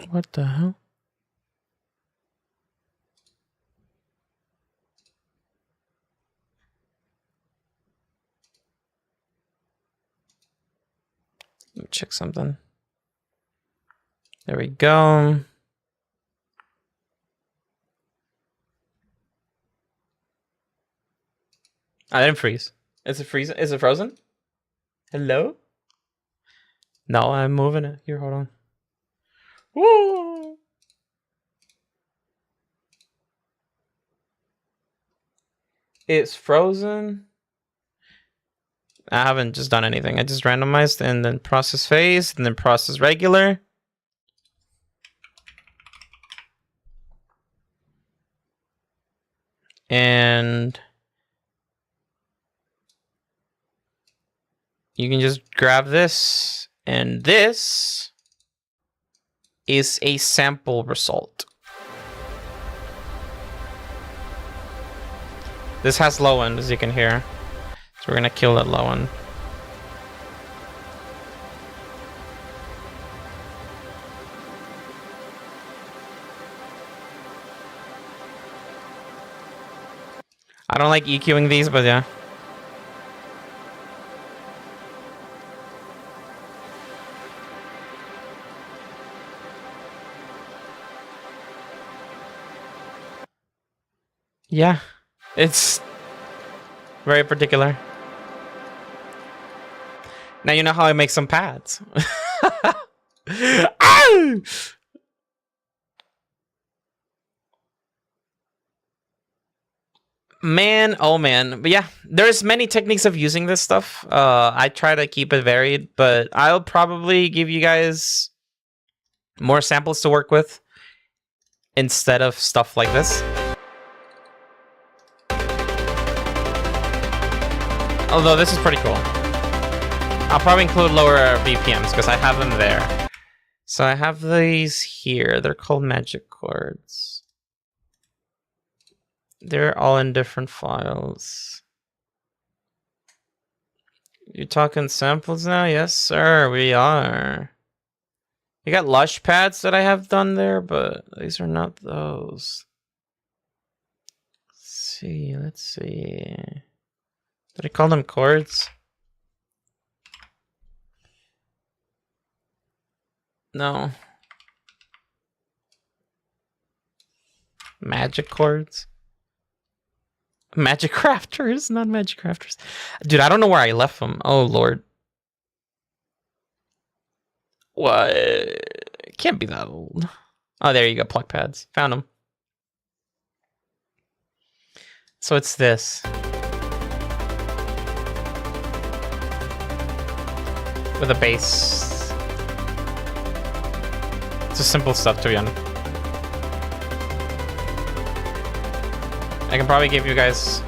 What the hell? Let me check something. There we go. I didn't freeze. Is it freezing? Is it frozen? Hello? No, I'm moving it. Here, hold on. Woo! It's frozen. I haven't just done anything. I just randomized and then process phase and then process regular. And you can just grab this, and this is a sample result. This has low end, as you can hear. So we're gonna kill that low end. I don't like EQing these, but yeah. Yeah, it's very particular. Now you know how I make some pads. Ow! Man, oh man. But yeah, there's many techniques of using this stuff. I try to keep it varied, but I'll probably give you guys more samples to work with instead of stuff like this. Although this is pretty cool. I'll probably include lower BPMs because I have them there. So I have these here. They're called magic chords. They're all in different files. You're talking samples now? Yes, sir, we are. You got lush pads that I have done there, but these are not those. Let's see. Did I call them chords? No. Magic chords? Magic crafters, not magic crafters. Dude, I don't know where I left them. Oh, Lord. What? It can't be that old. Oh, there you go. Pluck pads. Found them. So it's this. With a bass. It's just simple stuff, to be honest. I can probably give you guys...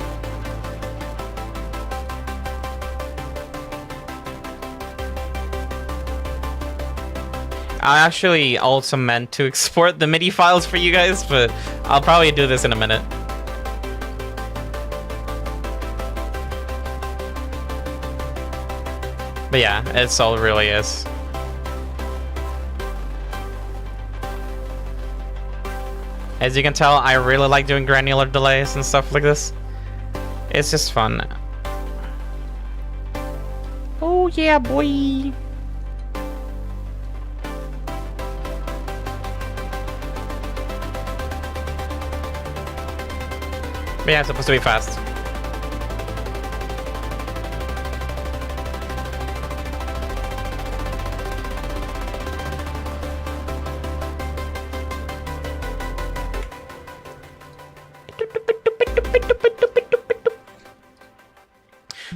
I actually also meant to export the MIDI files for you guys, but I'll probably do this in a minute. But yeah, it's all it really is. As you can tell, I really like doing granular delays and stuff like this. It's just fun. Oh yeah, boy! But yeah, it's supposed to be fast.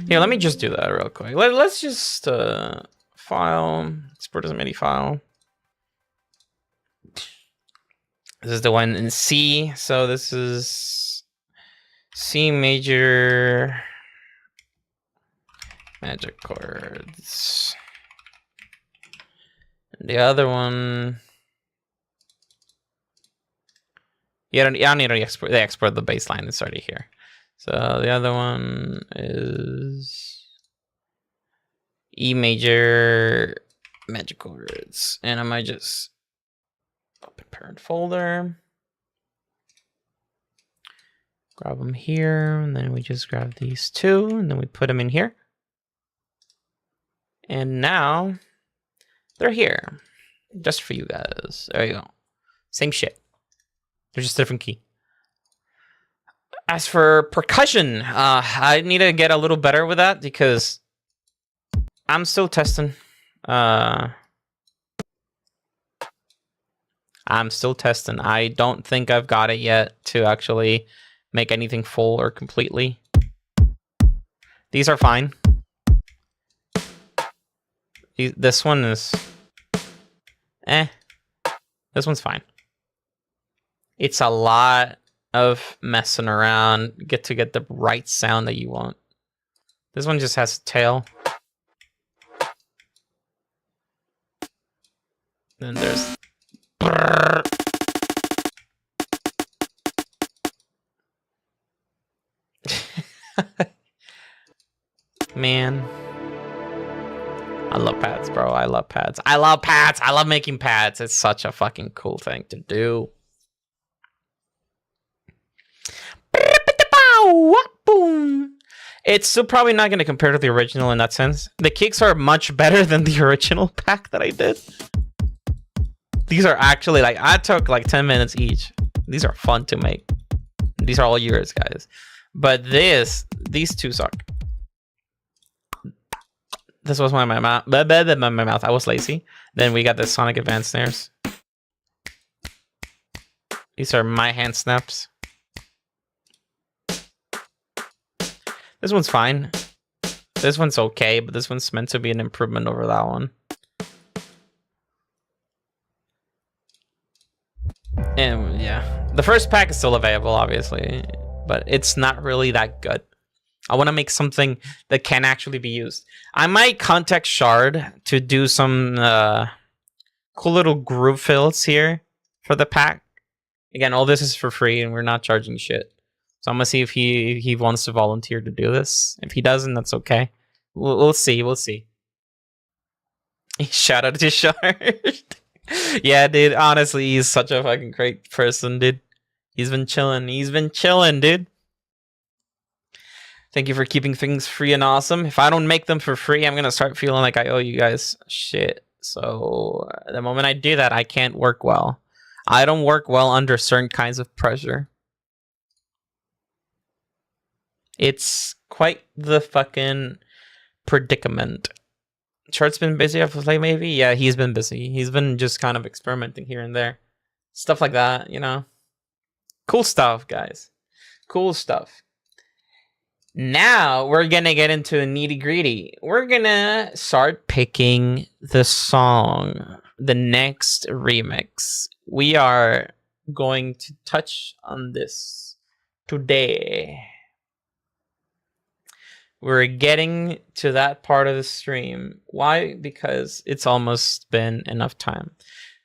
Yeah, let me just do that real quick. Let's just file, export as a MIDI file. This is the one in C. So this is C major magic chords. And the other one, I don't need to export. They export the bass line. It's already here. So the other one is E major magic chords, and I might just open parent folder, grab them here, and then we just grab these two, and then we put them in here. And now they're here, just for you guys. There you go. Same shit. They're just a different key. As for percussion, I need to get a little better with that because I'm still testing. I'm still testing. I don't think I've got it yet to actually make anything full or completely. These are fine. This one is... This one's fine. It's a lot of messing around to get the right sound that you want. This one just has a tail. Then there's... Man. I love pads, bro. I love pads. I love pads. I love making pads. It's such a fucking cool thing to do. Boom. It's still probably not going to compare to the original in that sense. The kicks are much better than the original pack that I did. These are actually like, I took like 10 minutes each. These are fun to make. These are all yours, guys. But these two suck. This was my mouth. My mouth. I was lazy. Then we got the Sonic Advance snares. These are my hand snaps. This one's fine. This one's okay, but this one's meant to be an improvement over that one. And yeah, the first pack is still available, obviously, but it's not really that good. I want to make something that can actually be used. I might contact Shard to do some cool little groove fills here for the pack. Again, all this is for free and we're not charging shit. So I'm going to see if he wants to volunteer to do this. If he doesn't, that's okay. We'll see. We'll see. Shout out to Shard. Yeah, dude. Honestly, he's such a fucking great person, dude. He's been chilling. He's been chilling, dude. Thank you for keeping things free and awesome. If I don't make them for free, I'm going to start feeling like I owe you guys shit. So the moment I do that, I can't work well. I don't work well under certain kinds of pressure. It's quite the fucking predicament. Chart's been busy of late, maybe? Yeah, he's been busy. He's been just kind of experimenting here and there. Stuff like that, you know? Cool stuff, guys. Cool stuff. Now, we're gonna get into a nitty-gritty. We're gonna start picking the song. The next remix. We are going to touch on this today. We're getting to that part of the stream. Why? Because it's almost been enough time.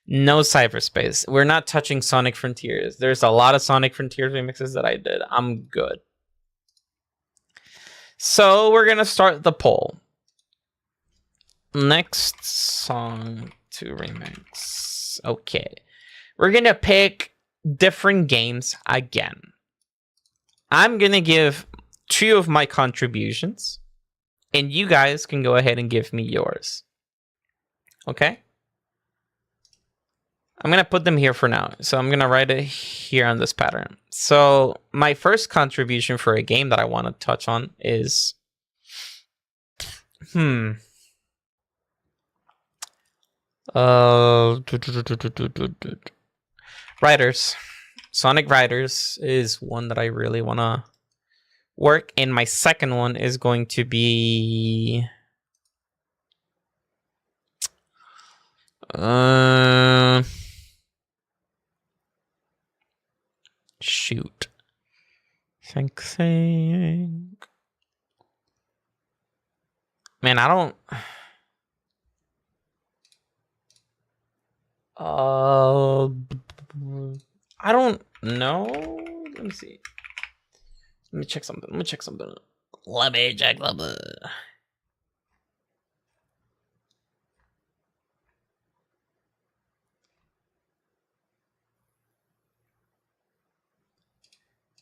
No cyberspace. We're not touching Sonic Frontiers. There's a lot of Sonic Frontiers remixes that I did. I'm good. So we're going to start the poll. Next song to remix. Okay. We're going to pick different games again. I'm going to give 2 of my contributions, and you guys can go ahead and give me yours. Okay? I'm going to put them here for now. So I'm going to write it here on this pattern. So my first contribution for a game that I want to touch on is... Riders. Sonic Riders is one that I really want to work, and my second one is going to be shoot. Think. Man, I don't know. Let me see. Let me check something. Let me check something.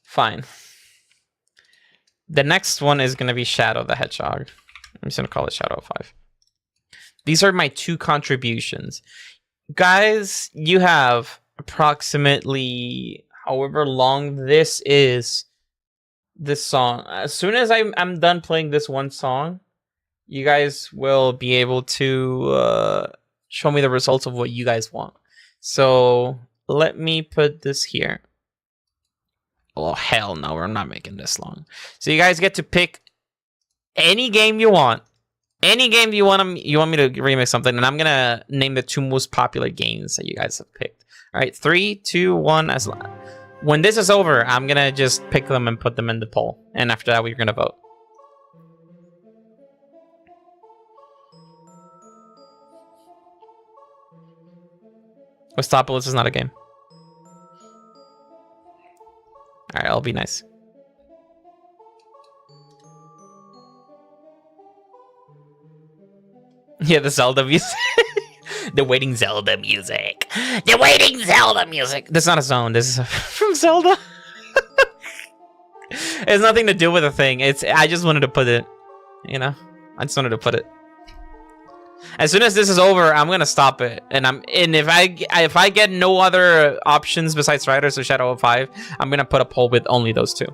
Fine. The next one is going to be Shadow the Hedgehog. I'm just going to call it Shadow 5. These are my 2 contributions. Guys, you have approximately however long this is this song. As soon as I'm done playing this one song, you guys will be able to show me the results of what you guys want. So let me put this here. Oh, hell no, we're not making this long. So you guys get to pick any game you want. Any game you want me to remix something, and I'm gonna name the 2 most popular games that you guys have picked. All right, 3, 2, 1. When this is over, I'm gonna just pick them and put them in the poll, and after that, we're gonna vote. Westopolis is not a game. All right, I'll be nice. Yeah, the Zelda music. The waiting Zelda music. The waiting Zelda music. This is not a zone. This is from Zelda. It has nothing to do with a thing. I just wanted to put it, you know? I just wanted to put it. As soon as this is over, I'm gonna stop it. And if I get no other options besides Riders or Shadow of 5, I'm gonna put a poll with only those 2.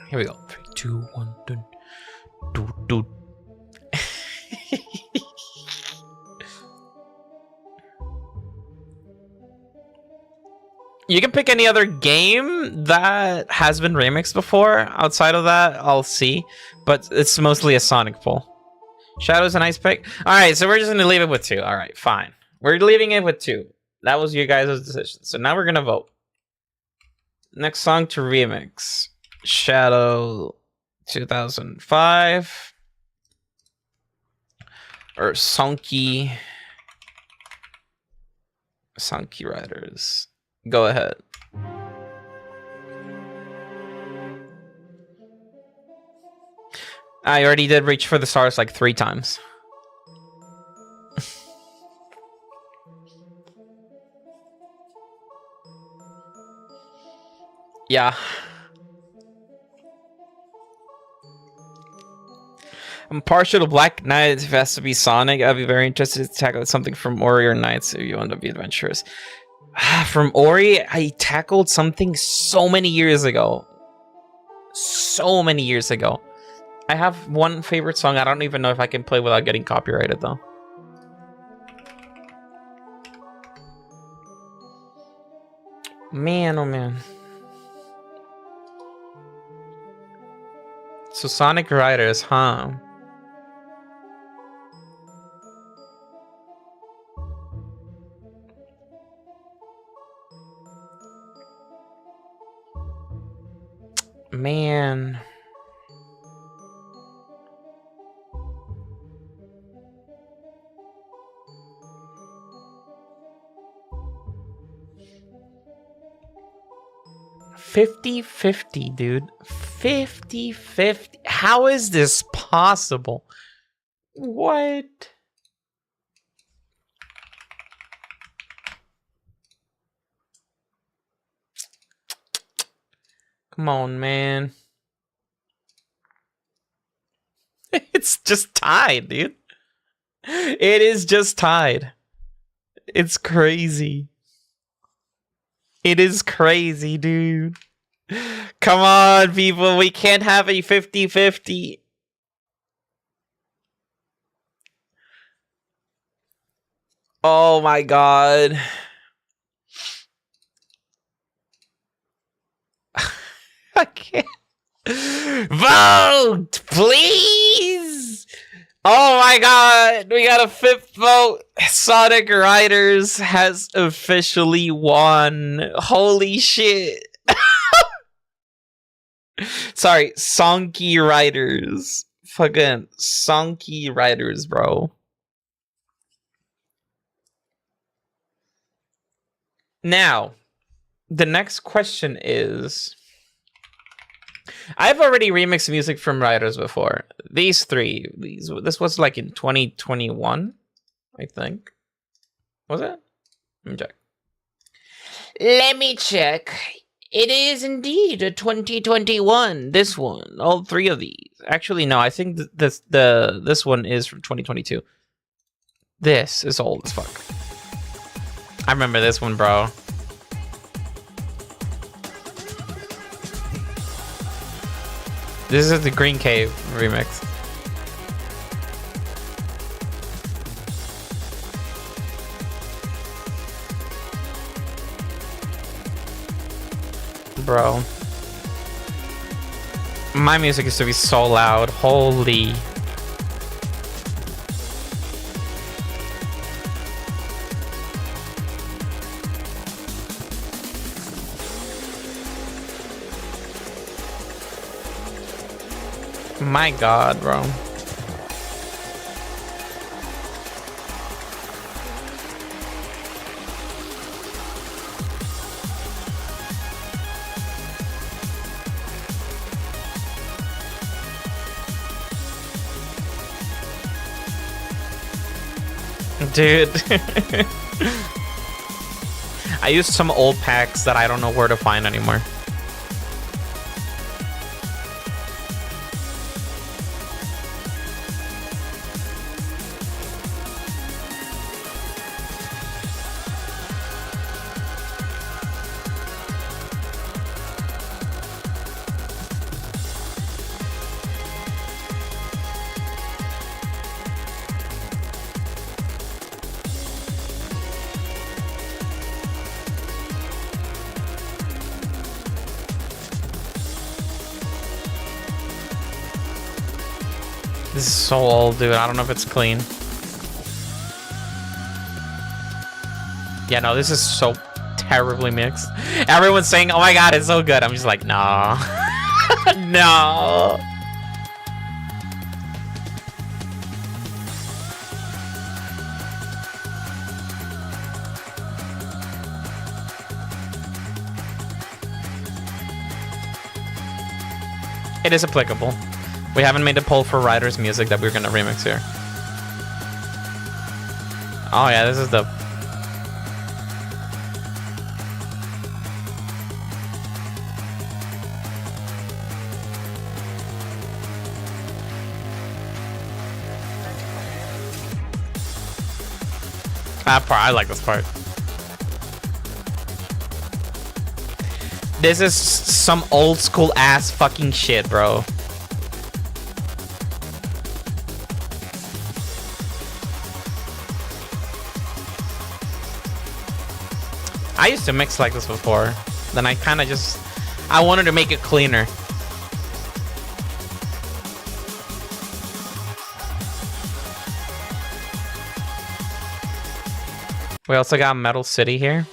Here we go. 3, 2, 1, dun, dun, dun. You can pick any other game that has been remixed before. Outside of that, I'll see. But it's mostly a Sonic poll. Shadow's a nice pick. Alright, so we're just going to leave it with 2. Alright, fine. We're leaving it with 2. That was you guys' decision. So now we're going to vote. Next song to remix. Shadow 2005. Or Sonky Riders. Go ahead. I already did Reach for the Stars like 3 times. Yeah. I'm partial to Black Knight. If it has to be Sonic, I'd be very interested to tackle something from Ori or Knights if you want to be adventurous. From Ori, I tackled something so many years ago. So many years ago. I have one favorite song. I don't even know if I can play without getting copyrighted, though. Man, oh man. So Sonic Riders, huh? Man. $50-50, dude. $50-50. How is this possible? What? Come on, man. It's just tied, dude. It is just tied. It's crazy. It is crazy, dude. Come on, people. We can't have a 50-50. Oh my god. I can't. Vote, please. Oh my god. We got a 5th vote. Sonic Riders has officially won. Holy shit. Sorry, Sonky Riders. Fucking Sonky Riders, bro. Now, the next question is... I've already remixed music from Riders before. These 3. This was like in 2021, I think. Was it? Let me check. It is indeed a 2021. This one, all three of these. Actually, no. I think this one is from 2022. This is old as fuck. I remember this one, bro. This is the Green Cave remix. Bro. My music used to be so loud. Holy. My God, bro. Dude. I used some old packs that I don't know where to find anymore. This is so old, dude. I don't know if it's clean. Yeah, no, this is so terribly mixed. Everyone's saying, oh my God, it's so good. I'm just like, no. No. It is applicable. We haven't made a poll for Ryder's music that we're gonna remix here. Oh yeah, this is the... That part, I like this part. This is some old school ass fucking shit, bro. I used to mix like this before. Then I kind of just... I wanted to make it cleaner. We also got Metal City here.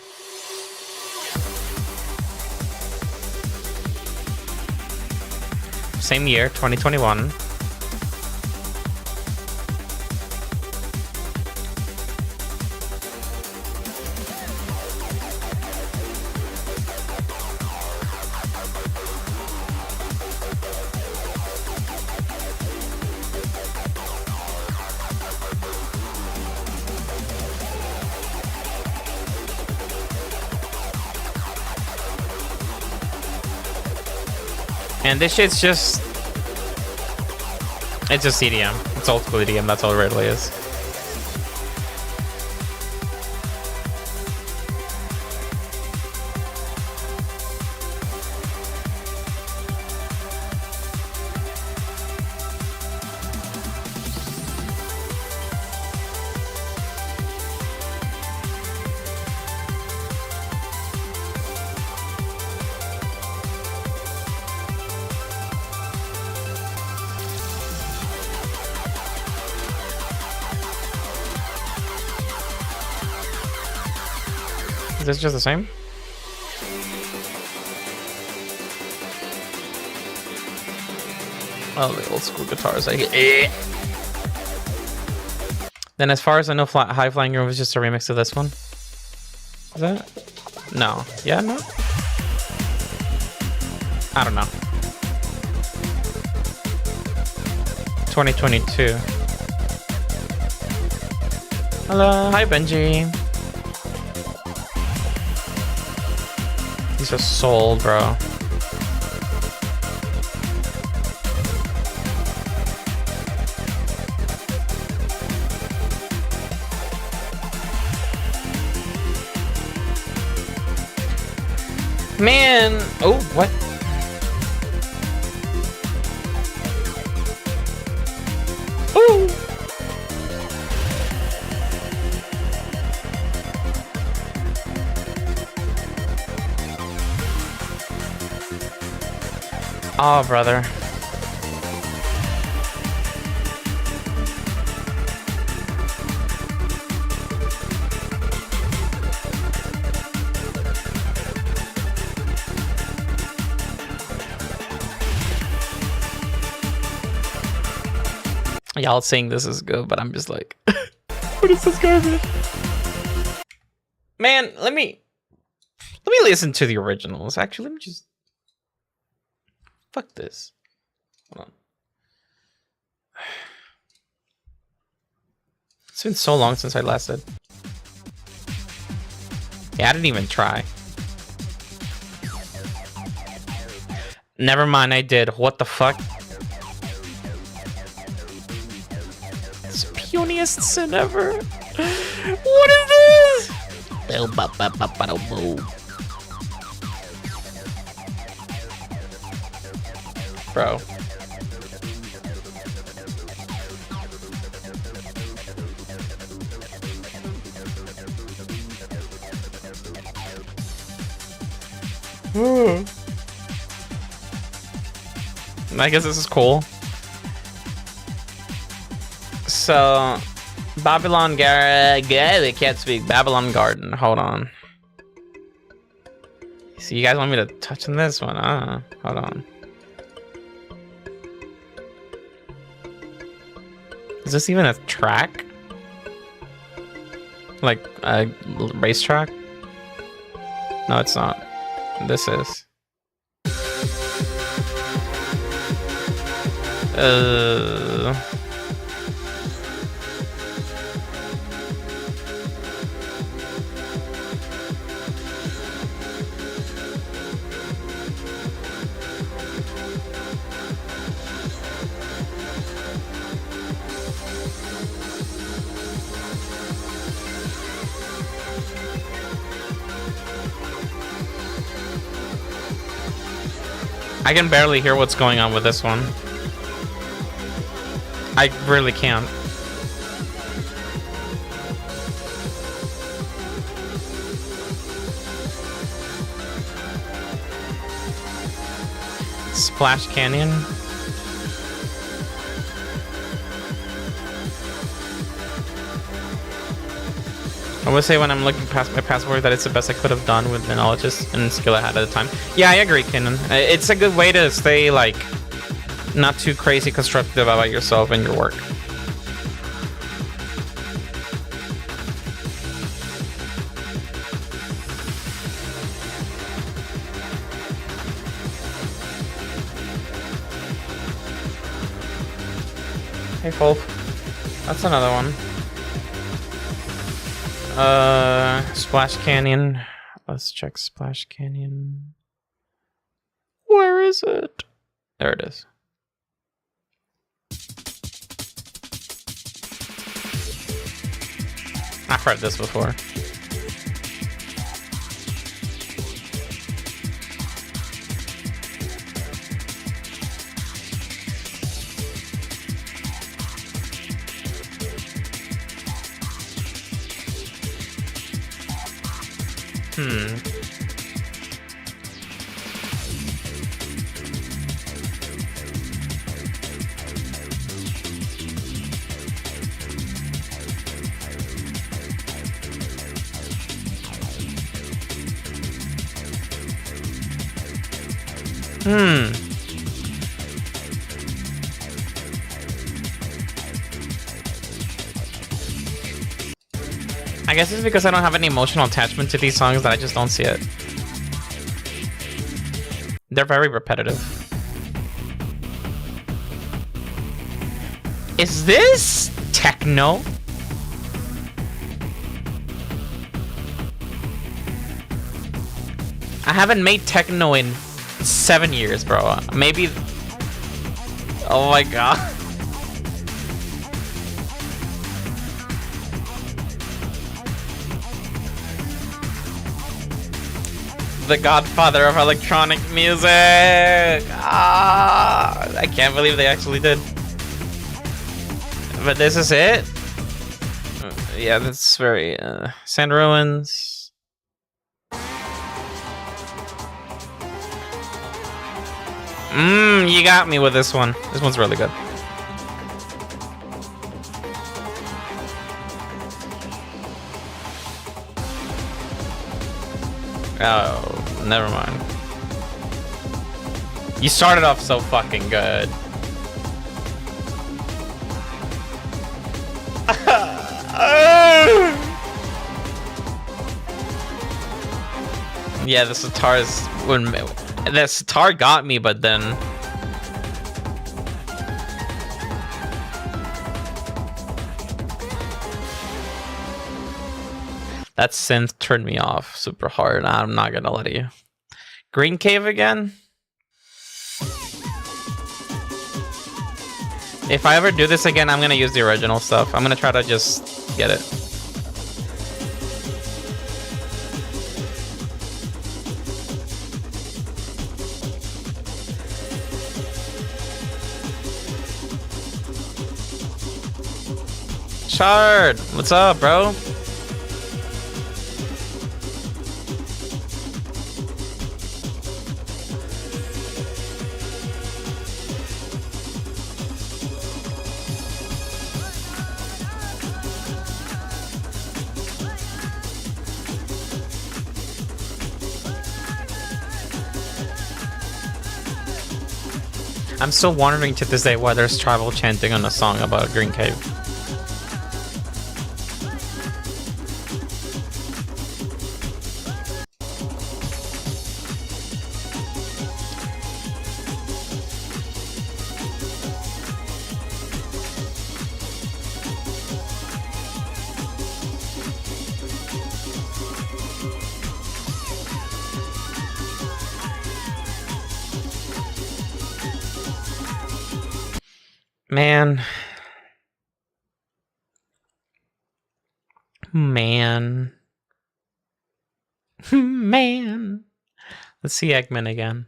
Same year, 2021. And this shit's just... It's just EDM. It's old school EDM, that's all it really is. Is this just the same? Oh, the old school guitars. I hate. Then, as far as I know, High Flying Room was just a remix of this one. Is that? No. Yeah, no? I don't know. 2022. Hello. Hi, Benji. He's just sold, bro. Man, oh, what? Ooh. Oh, brother. Y'all saying this is good, but I'm just like, what is this garbage? Man, let me listen to the originals. Actually, let me just fuck this. Hold on. It's been so long since I last did. Yeah, I didn't even try. Never mind, I did. What the fuck? Puniest sin ever. What is this? Bro. I guess this is cool. So, Babylon they can't speak. Babylon Garden. Hold on. So you guys want me to touch on this one? Hold on. Is this even a track? Like a racetrack? No, it's not. This is. I can barely hear what's going on with this one. I really can't. Splash Canyon. I would say when I'm looking past my password that it's the best I could have done with the knowledge and skill I had at the time. Yeah, I agree, Kenan. It's a good way to stay, like, not too crazy constructive about yourself and your work. Hey, Fulp. That's another one. Splash Canyon. Let's check Splash Canyon. Where is it? There it is. I've heard this before. I guess it's because I don't have any emotional attachment to these songs that I just don't see it. They're very repetitive. Is this techno? I haven't made techno in 7 years, bro. Maybe. Oh my god. The godfather of electronic music. I can't believe they actually did. But this is it. Yeah, that's very Sand Ruins. You got me with this one. This one's really good. Oh, never mind. You started off so fucking good. Yeah, the sitar's when the sitar got me, but then that synth turned me off super hard. I'm not gonna let you. Green Cave again? If I ever do this again, I'm gonna use the original stuff. I'm gonna try to just get it. Shard, what's up, bro? I'm still wondering to this day why there's tribal chanting on a song about a green cave. Man. Let's see Eggman again.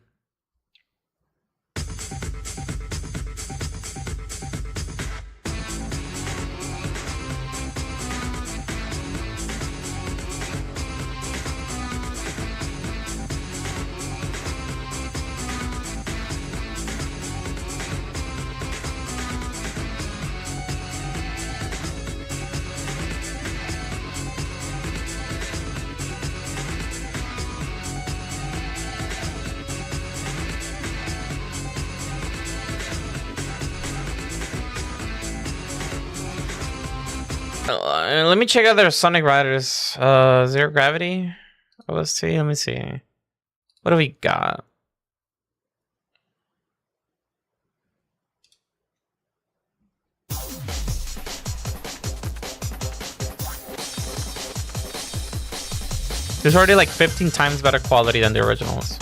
Let me check out their Sonic Riders. Zero Gravity. OST. Let me see. What do we got? There's already like 15 times better quality than the originals.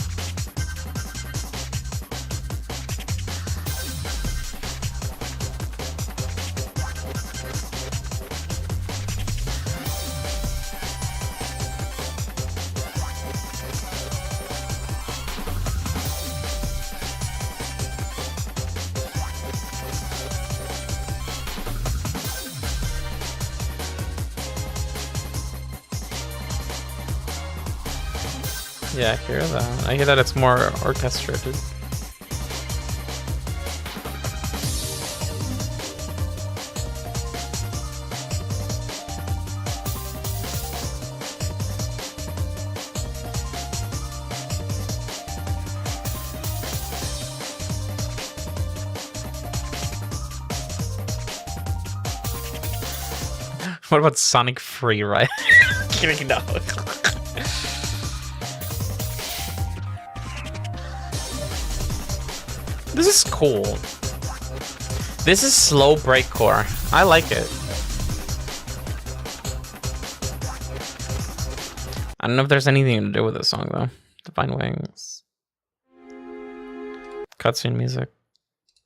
Yeah, I hear that. I hear that it's more orchestrated. What about Sonic Free Ride? Kidding, no. This is cool. This is slow breakcore. I like it. I don't know if there's anything to do with this song though. Divine Wings. Cutscene music.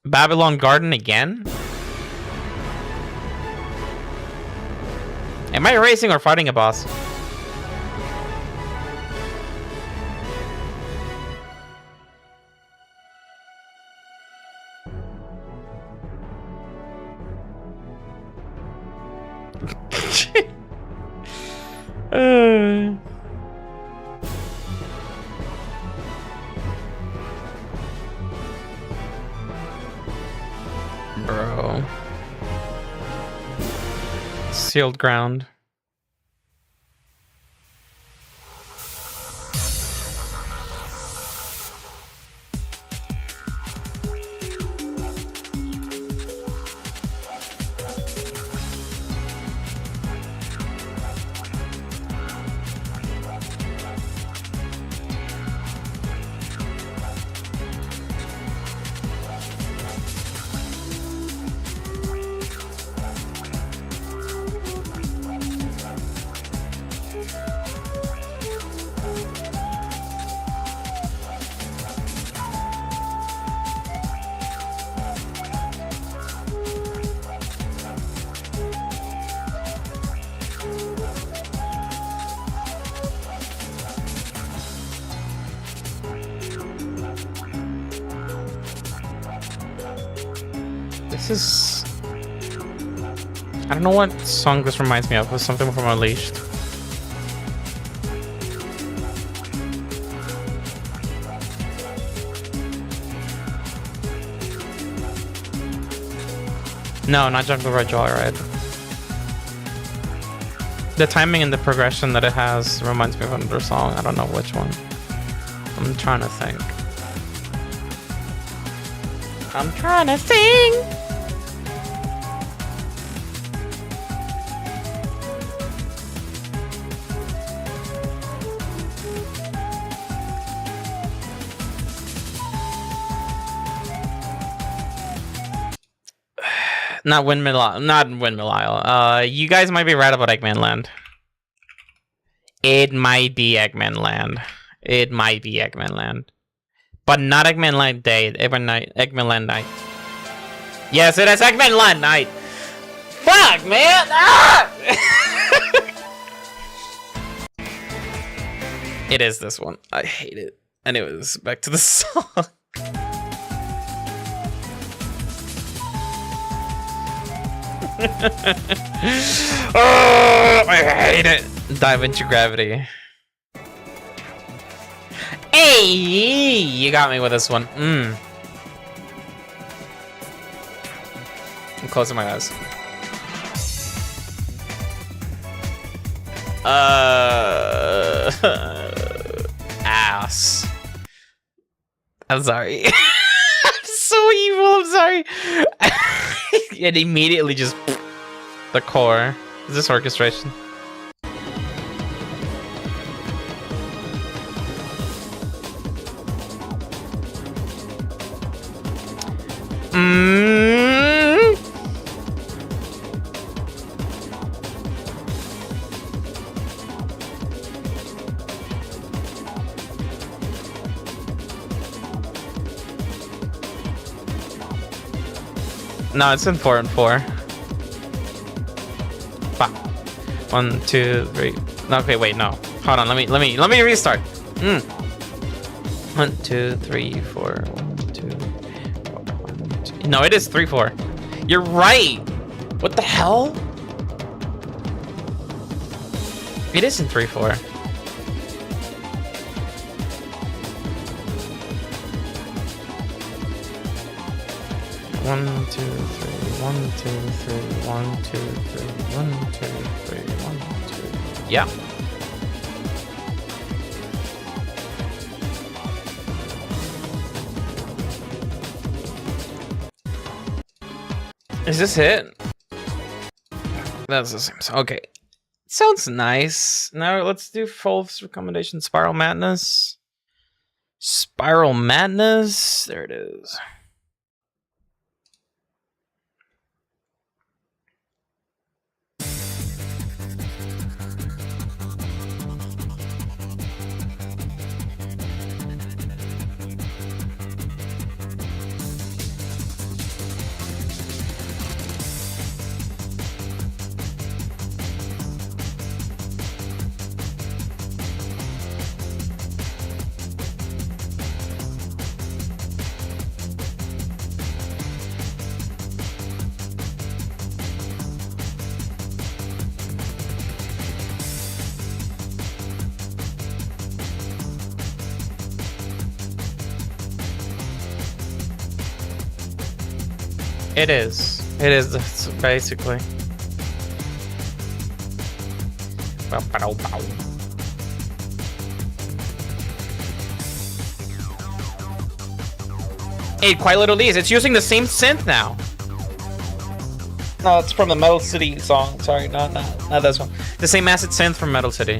Babylon Garden again? Am I racing or fighting a boss? Bro. Sealed ground. This is... I don't know what song this reminds me of. It was something from Unleashed. No, not Jungle Red Joyride. The timing and the progression that it has reminds me of another song. I don't know which one. I'm trying to think. I'm trying to sing! Not Windmill Isle. You guys might be right about Eggman Land. It might be Eggman Land. It might be Eggman Land. But not Eggman Land Day. Eggman Land Night. Yes, it is Eggman Land Night. Fuck, man! Ah! It is this one. I hate it. Anyways, back to the song. Oh, I hate it. Dive into gravity. Hey, you got me with this one. I'm closing my eyes. Ass. I'm sorry. I'm so evil. I'm sorry. It immediately just the core. Is this orchestration? No, it's in 4 and 4. 1, 2, 3. Okay, wait, no. Hold on, let me restart. 1, 2, 3, 4. 1, 2, 4, 1, 2. No, it is 3, 4. You're right. What the hell? It is in 3, 4. One, two, three, 1, 2, 3, 1, 2, 3, 1, 2, 3, 1, 2. Yeah. Is this it? That's the same song. Okay. Sounds nice. Now let's do Fulf's recommendation. Spiral Madness. Spiral Madness. There it is. It is. It is basically. Hey, Quiet Little Leaves, it's using the same synth now. No, it's from the Metal City song. Sorry, not this one. The same acid synth from Metal City.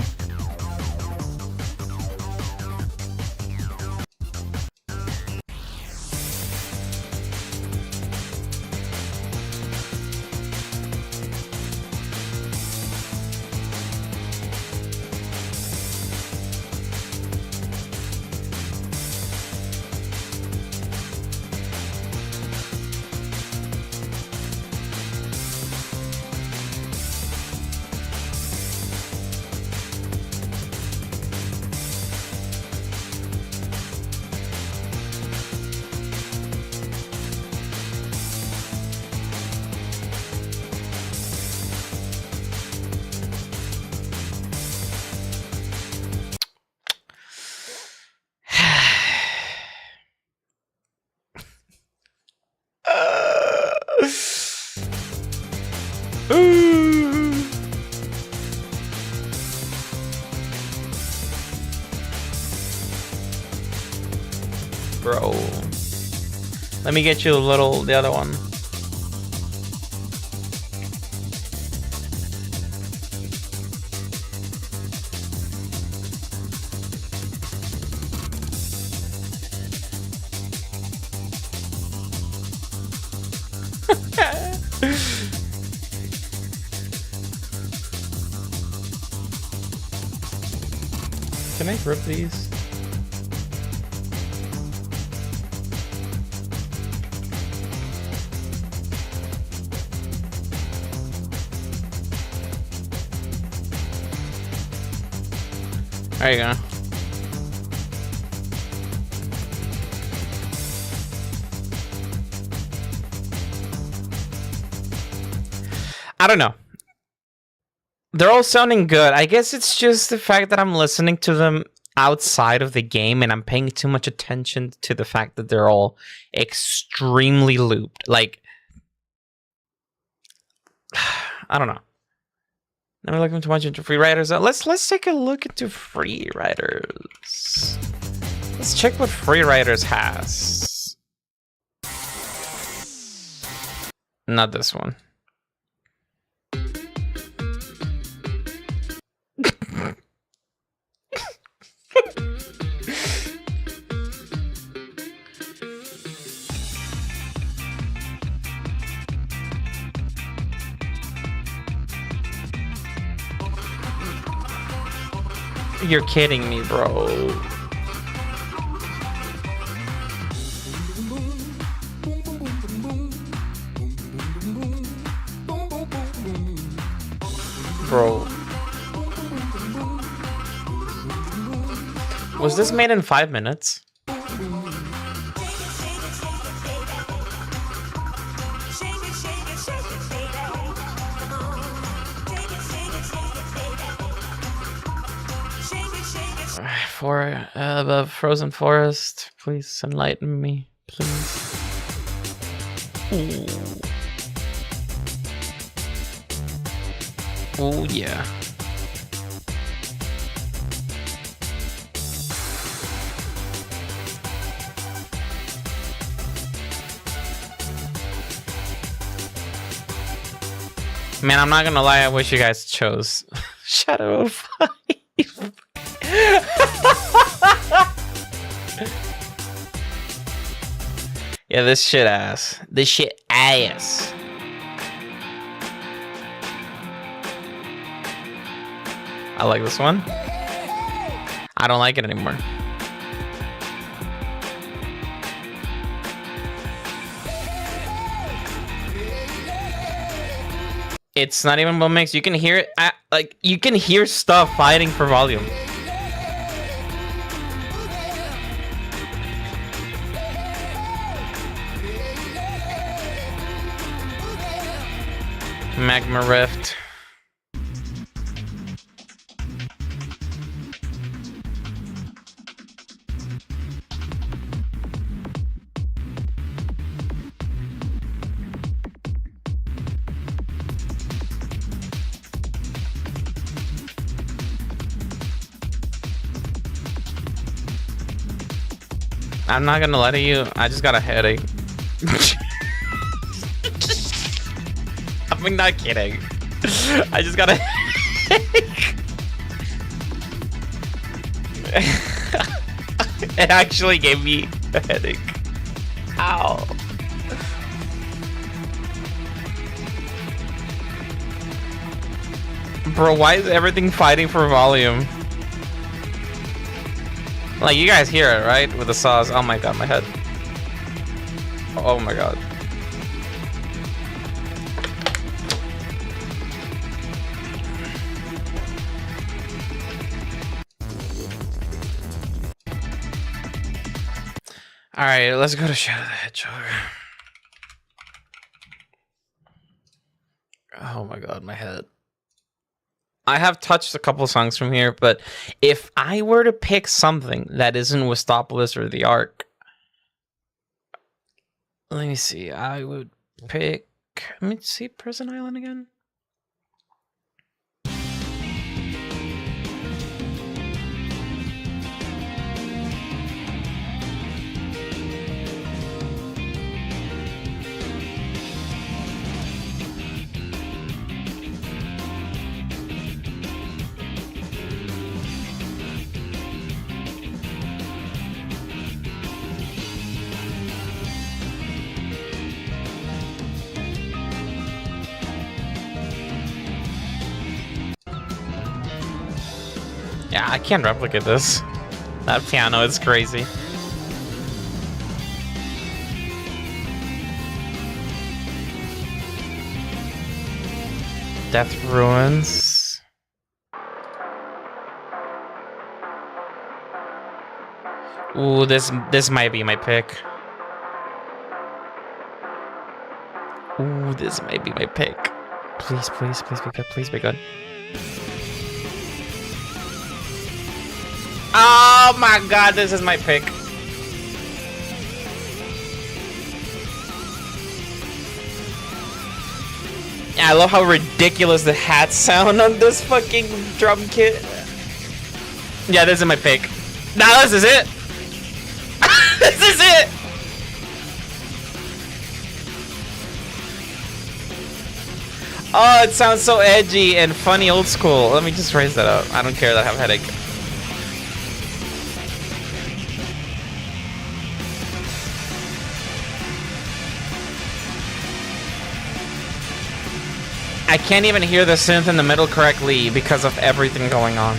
Bro, let me get you the other one. Can I rip these? There you go. I don't know. They're all sounding good. I guess it's just the fact that I'm listening to them outside of the game and I'm paying too much attention to the fact that they're all extremely looped. Like, I don't know. Never looking too much into free riders. Let's take a look into free riders. Let's check what free riders has. Not this one. You're kidding me, bro. Bro. Was this made in 5 minutes? For above Frozen Forest, please enlighten me, please. Ooh. Oh yeah. Man, I'm not gonna lie, I wish you guys chose Shadow of 5. Yeah, this shit ass. This shit ass. I like this one. I don't like it anymore. It's not even well mixed. You can hear it. Like, you can hear stuff fighting for volume. Magma Rift. I'm not gonna lie to you. I just got a headache. I'm not kidding. I just got a headache. It actually gave me a headache. Ow. Bro, why is everything fighting for volume? Like, you guys hear it, right? With the saws. Oh my god, my head. Oh my god. Alright, let's go to Shadow the Hedgehog. Oh my god, my head. I have touched a couple songs from here, but if I were to pick something that isn't Westopolis or the Ark, let me see. I would pick. Let me see, Prison Island again. Yeah, I can't replicate this. That piano is crazy. Death Ruins. Ooh, this might be my pick. Ooh, this might be my pick. Please, please, please be good. Please be good. Oh my god, this is my pick. Yeah, I love how ridiculous the hats sound on this fucking drum kit. Yeah, this is my pick. Nah, this is it. This is it. Oh, it sounds so edgy and funny old school. Let me just raise that up. I don't care that I have a headache. I can't even hear the synth in the middle correctly because of everything going on.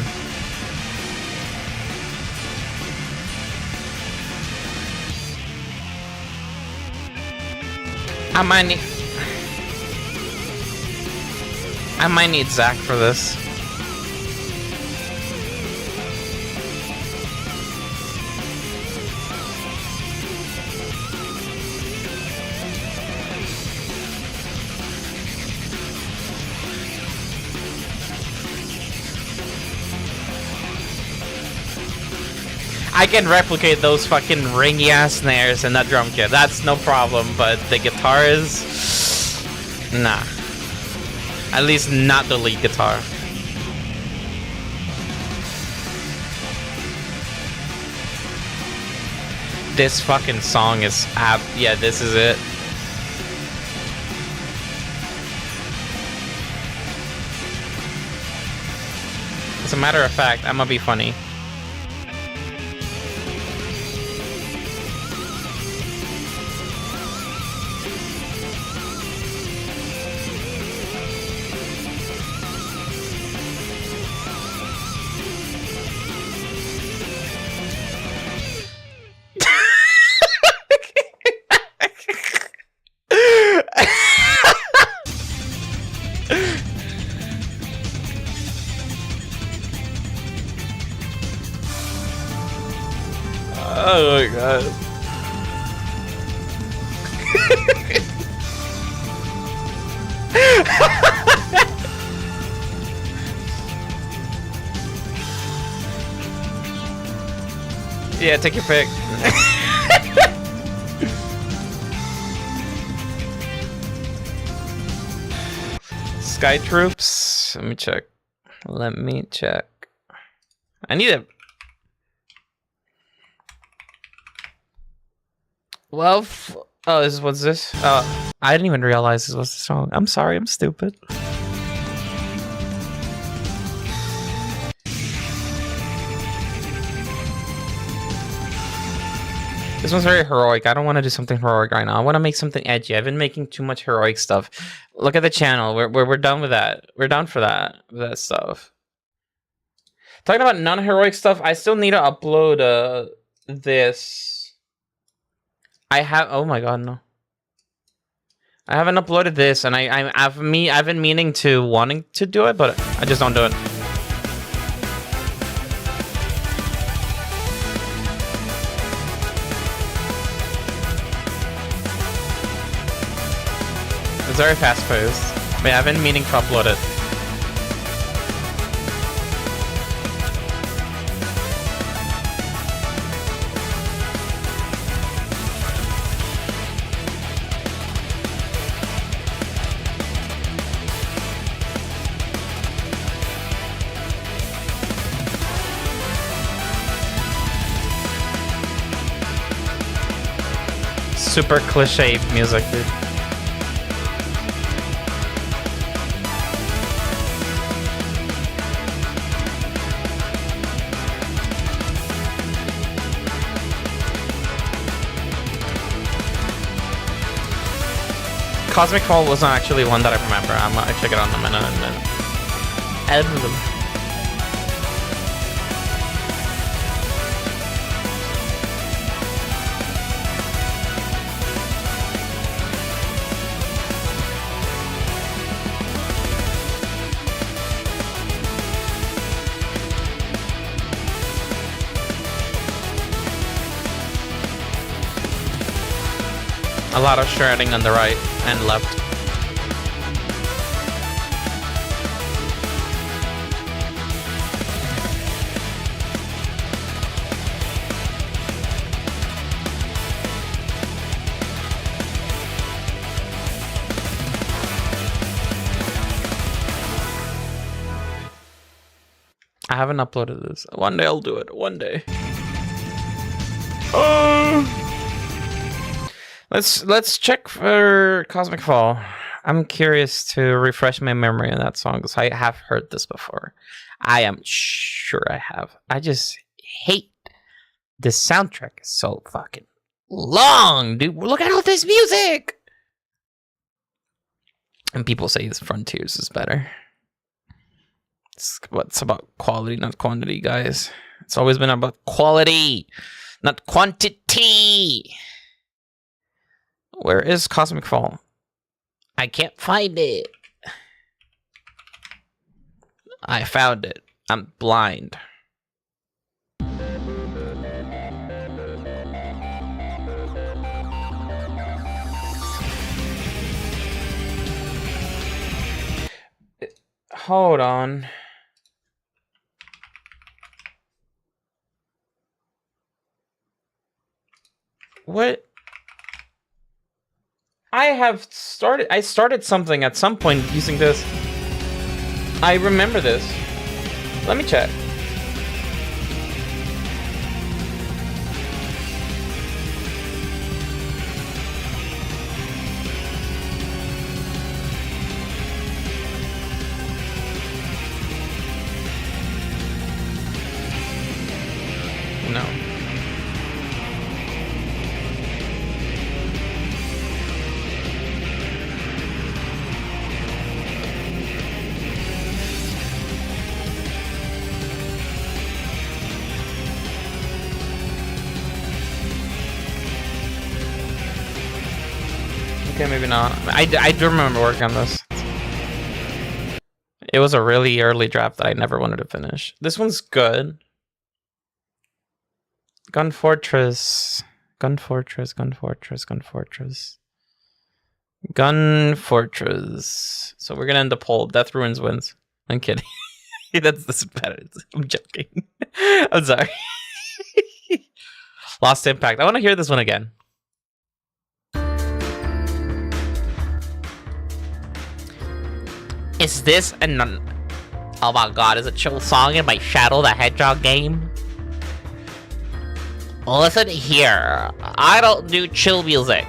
I might need Zach for this. I can replicate those fucking ringy ass snares in that drum kit. That's no problem, but the guitar is... Nah. At least not the lead guitar. This fucking song is... yeah, this is it. As a matter of fact, I'm gonna be funny. Oh my god. Yeah, take your pick. Sky Troops. Let me check. Let me check. I need a... Well, oh, what's this? I didn't even realize this was the song. I'm sorry, I'm stupid. This one's very heroic. I don't want to do something heroic right now. I want to make something edgy. I've been making too much heroic stuff. Look at the channel. We're done with that. We're done for that. With that stuff. Talking about non-heroic stuff, I still need to upload this. I have. Oh my god, no. I haven't uploaded this, and I've been meaning to wanting to do it, but I just don't do it. It's very fast paced. But yeah, I've been meaning to upload it. Super cliche music, dude. Cosmic Fall wasn't actually one that I remember. I'm gonna check it out in a minute. A lot of shredding on the right and left. I haven't uploaded this. One day I'll do it. One day. Let's check for Cosmic Fall. I'm curious to refresh my memory on that song because I have heard this before. I am sure I have. I just hate the soundtrack. Is so fucking long, dude. Look at all this music. And people say this Frontiers is better. It's about quality, not quantity, guys. It's always been about quality, not quantity. Where is Cosmic Fall? I can't find it. I found it. I'm blind. Hold on. What? I started something at some point using this. I remember this. Let me check. No. Okay, maybe not. I do remember working on this. It was a really early draft that I never wanted to finish. This one's good. Gun Fortress. Gun Fortress. So we're gonna end the poll. Death Ruins wins. I'm kidding. This better. I'm joking. I'm sorry. Lost Impact. I want to hear this one again. Is this an... Oh my god, is it Chill Song in my Shadow the Hedgehog game? Listen here, I don't do chill music.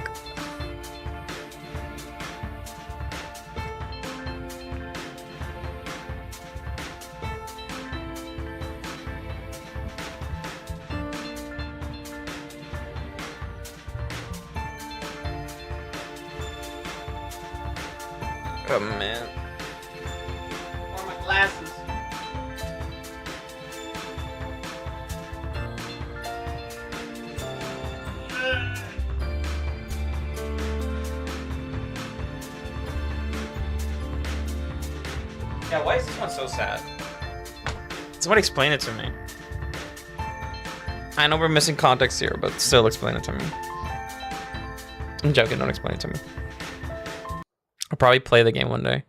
Oh man. Where are my glasses? Yeah, why is this one so sad? Somebody explain it to me. I know we're missing context here, but still explain it to me. I'm joking, don't explain it to me. I'll probably play the game one day.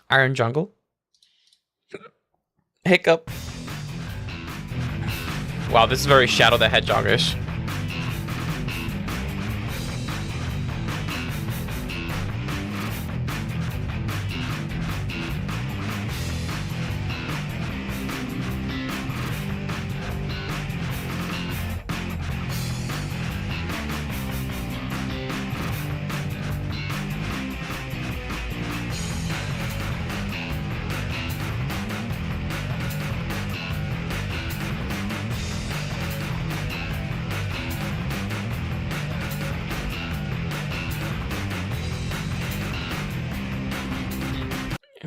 Iron Jungle. Hiccup. Wow, this is very Shadow the Hedgehog-ish.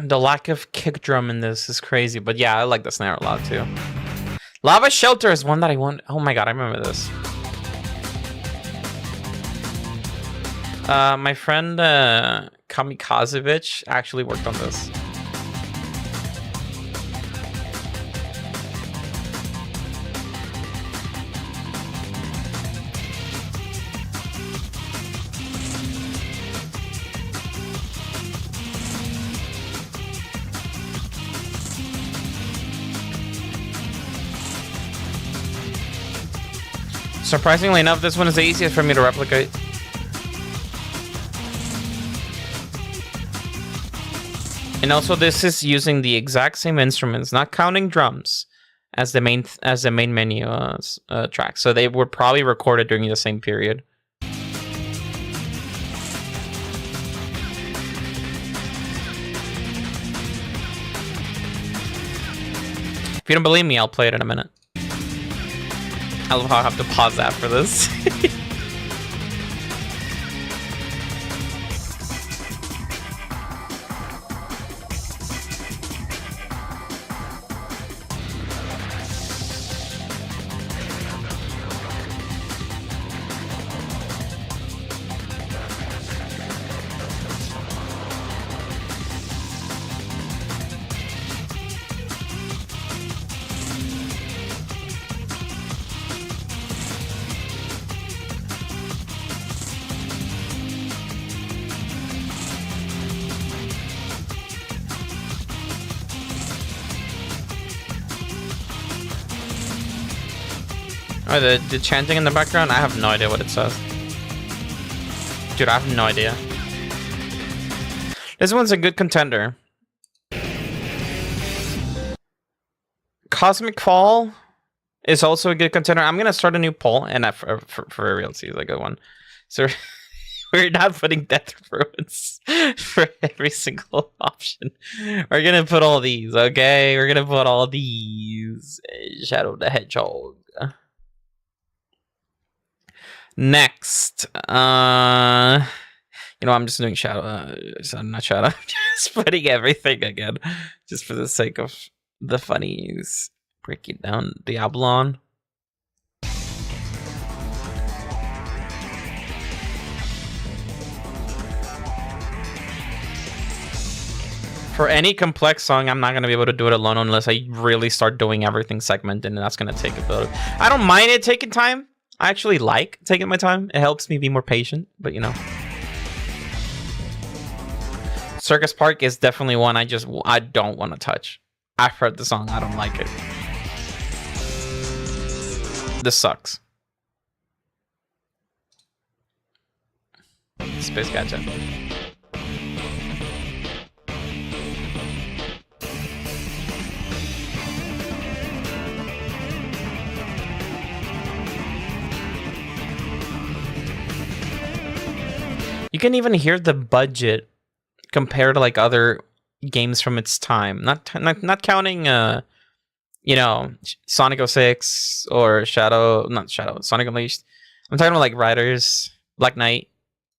The lack of kick drum in this is crazy, but yeah, I like the snare a lot too. Lava Shelter is one that I want. Oh my god, I remember this. My friend Kamikazevich actually worked on this. Surprisingly enough, this one is the easiest for me to replicate. And also, this is using the exact same instruments, not counting drums, as the main menu track. So they were probably recorded during the same period. If you don't believe me, I'll play it in a minute. I love how I have to pause that for this. Oh, the chanting in the background? I have no idea what it says. Dude, I have no idea. This one's a good contender. Cosmic Fall is also a good contender. I'm gonna start a new poll, and for real, it's a good one. So we're not putting Death Ruins for every single option. We're gonna put all these, okay? We're gonna put all these. Shadow the Hedgehog. Next, you know, I'm just doing Shadow. Not Shadow. I'm just putting everything again, just for the sake of the funnies. Break it down, Diablon. For any complex song, I'm not gonna be able to do it alone unless I really start doing everything segmented, and that's gonna take a bit. I don't mind it taking time. I actually like taking my time. It helps me be more patient, but you know. Circus Park is definitely one I don't want to touch. I've heard the song, I don't like it. This sucks. Space Gadget. can even hear the budget compared to like other games from its time. Not counting you know, Sonic 06 or Sonic Unleashed. I'm talking about like Riders, Black Knight.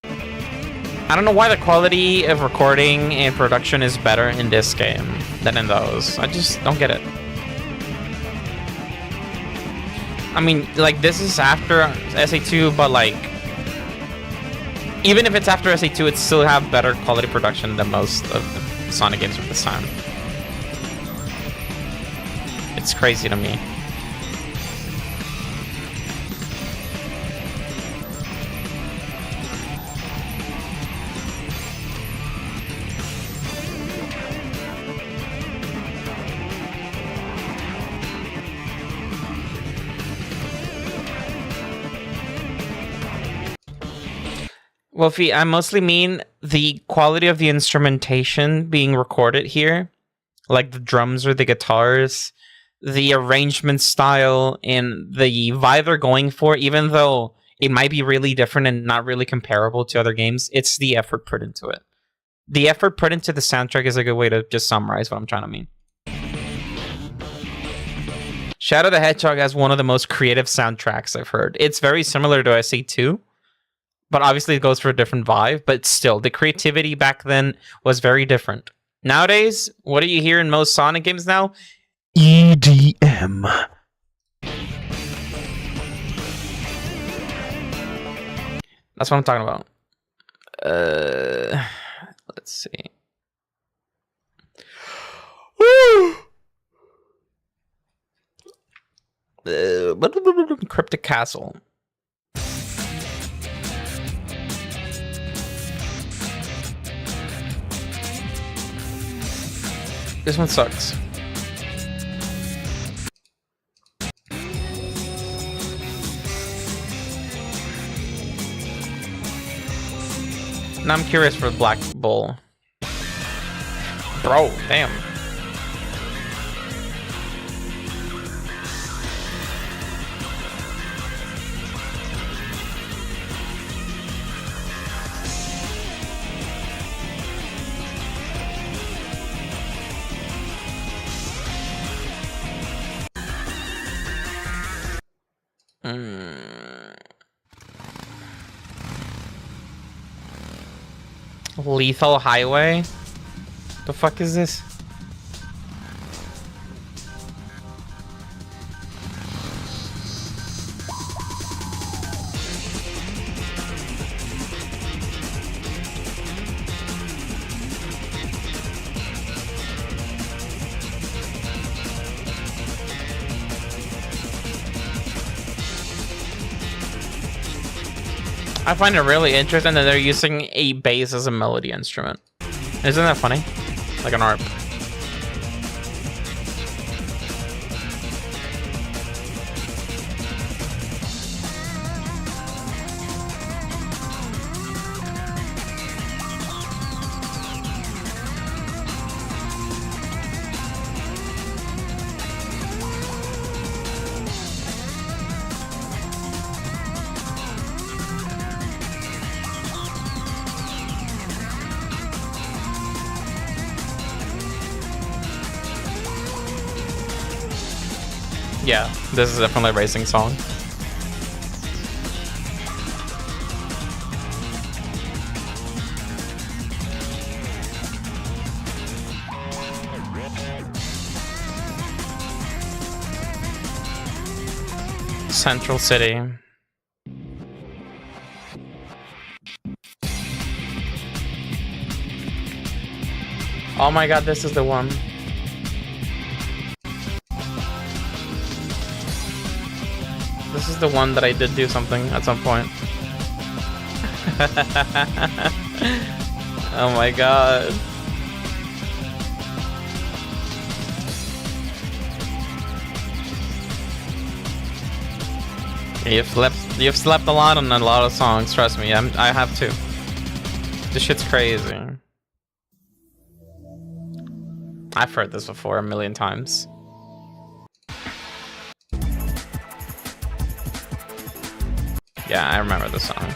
I don't know why the quality of recording and production is better in this game than in those. I just don't get it. I mean, like, this is after SA2, but like, even if it's after SA2, it still have better quality production than most of the Sonic games from this time. It's crazy to me. Wolfie, I mostly mean the quality of the instrumentation being recorded here, like the drums or the guitars, the arrangement style, and the vibe they're going for, even though it might be really different and not really comparable to other games, it's the effort put into it. The effort put into the soundtrack is a good way to just summarize what I'm trying to mean. Shadow the Hedgehog has one of the most creative soundtracks I've heard. It's very similar to SA2, but obviously it goes for a different vibe, but still, the creativity back then was very different. Nowadays, what do you hear in most Sonic games now? EDM. That's what I'm talking about. Let's see. Cryptic Castle. This one sucks. Now I'm curious for Black Bull. Bro, damn. Lethal Highway? The fuck is this? I find it really interesting that they're using a bass as a melody instrument. Isn't that funny? Like an ARP. Yeah, this is definitely a racing song. Central City. Oh my god, this is the one. This is the one that I did do something at some point. Oh my god. You've slept a lot on a lot of songs, trust me. I have too. This shit's crazy. I've heard this before a million times. Yeah, I remember the song.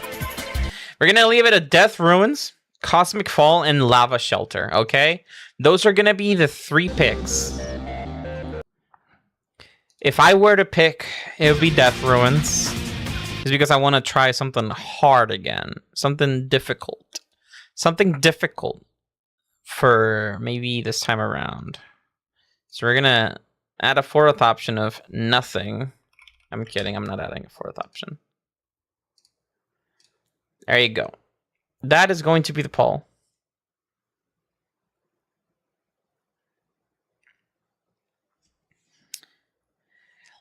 We're gonna leave it at Death Ruins, Cosmic Fall, and Lava Shelter, okay? Those are gonna be the 3 picks. If I were to pick, it would be Death Ruins. It's because I want to try something hard again. Something difficult. Something difficult for maybe this time around. So we're gonna add a 4th option of nothing. I'm kidding, I'm not adding a 4th option. There you go. That is going to be the poll.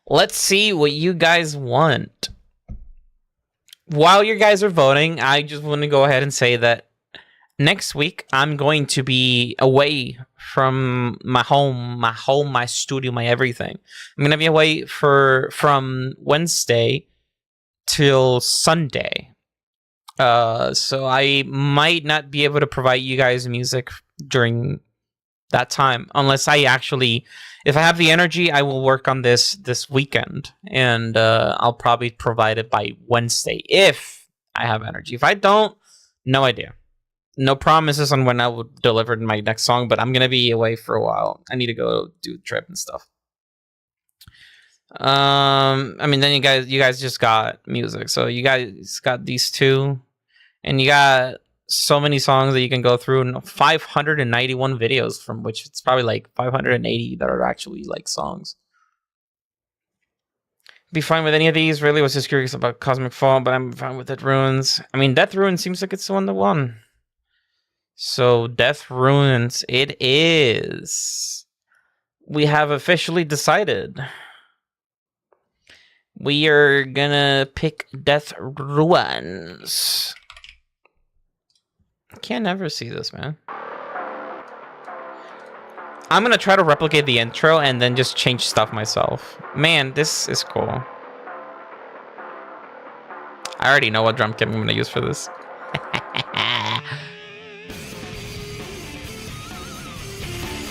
Let's see what you guys want. While you guys are voting, I just want to go ahead and say that next week I'm going to be away from my home, my studio, my everything. I'm going to be away from Wednesday till Sunday. So I might not be able to provide you guys music during that time, unless I actually, if I have the energy, I will work on this weekend, and I'll probably provide it by Wednesday if I have energy. If I don't, no idea. No promises on when I will deliver my next song, but I'm gonna be away for a while. I need to go do a trip and stuff. I mean, then you guys just got music, so you guys got these 2, and you got so many songs that you can go through, and 591 videos, from which it's probably like 580 that are actually like songs. Be fine with any of these. Really was just curious about Cosmic Fall, but I'm fine with Death Ruins. I mean, Death Ruins seems like it's the one that won. So Death Ruins it is. We have officially decided. We are gonna pick Death Ruins. I can't ever see this, man. I'm gonna try to replicate the intro and then just change stuff myself. Man, this is cool. I already know what drum kit I'm gonna use for this.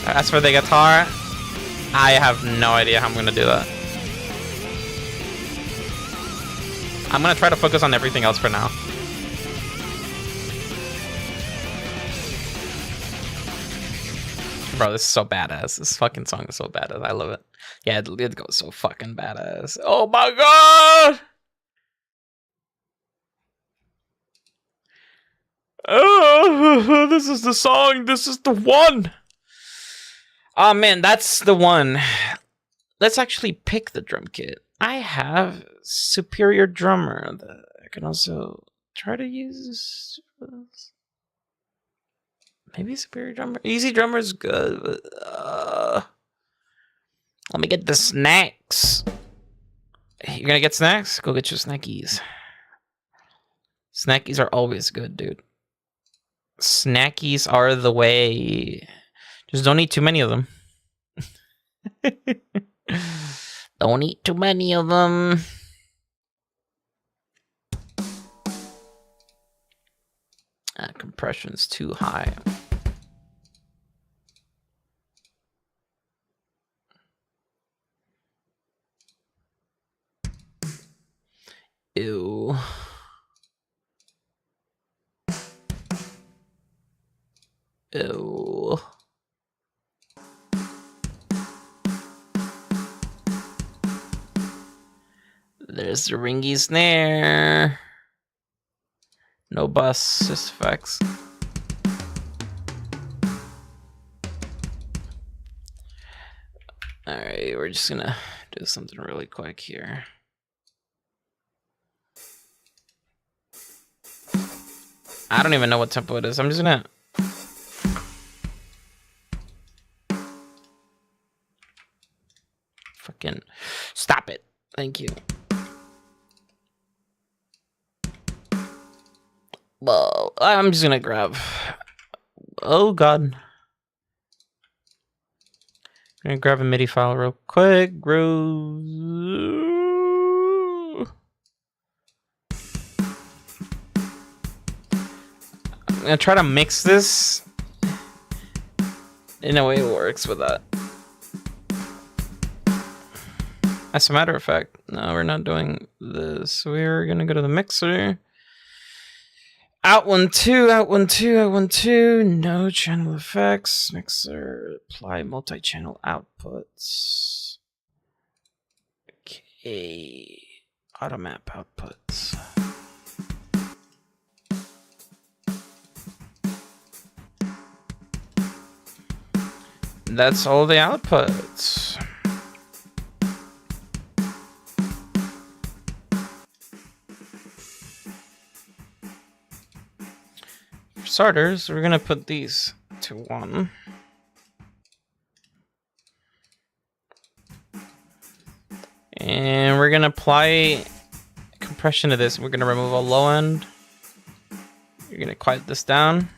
As for the guitar, I have no idea how I'm gonna do that. I'm gonna try to focus on everything else for now. Bro, this is so badass. This fucking song is so badass. I love it. Yeah, it goes so fucking badass. Oh my god! Oh, this is the song. This is the one. Oh man, that's the one. Let's actually pick the drum kit. I have Superior Drummer that I can also try to use. Maybe Superior Drummer. Easy Drummer is good, but let me get the snacks. You're gonna get snacks? Go get your snackies. Snackies are always good, dude. Snackies are the way. Just don't eat too many of them. Don't eat too many of them. Compression's too high. Ew. Ew. There's the ringy snare. No bus, just effects. Alright, we're just gonna do something really quick here. I don't even know what tempo it is. I'm just gonna... Fucking... Stop it. Thank you. Well, I'm just gonna grab... Oh god. I'm gonna grab a MIDI file real quick. I'm gonna try to mix this in a way it works with that. As a matter of fact, no, we're not doing this. We're gonna go to the mixer. Out 1 2, out 1 2, out 1 2. No channel effects. Mixer. Apply multi-channel outputs. Okay. Automap outputs. That's all the outputs. For starters, we're gonna put these to 1. And we're gonna apply compression to this. We're gonna remove a low end. You're gonna quiet this down.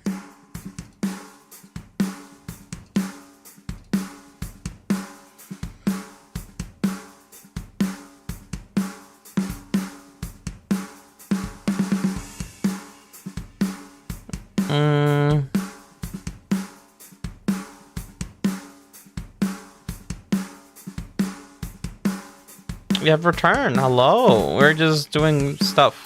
We have return. Hello. We're just doing stuff.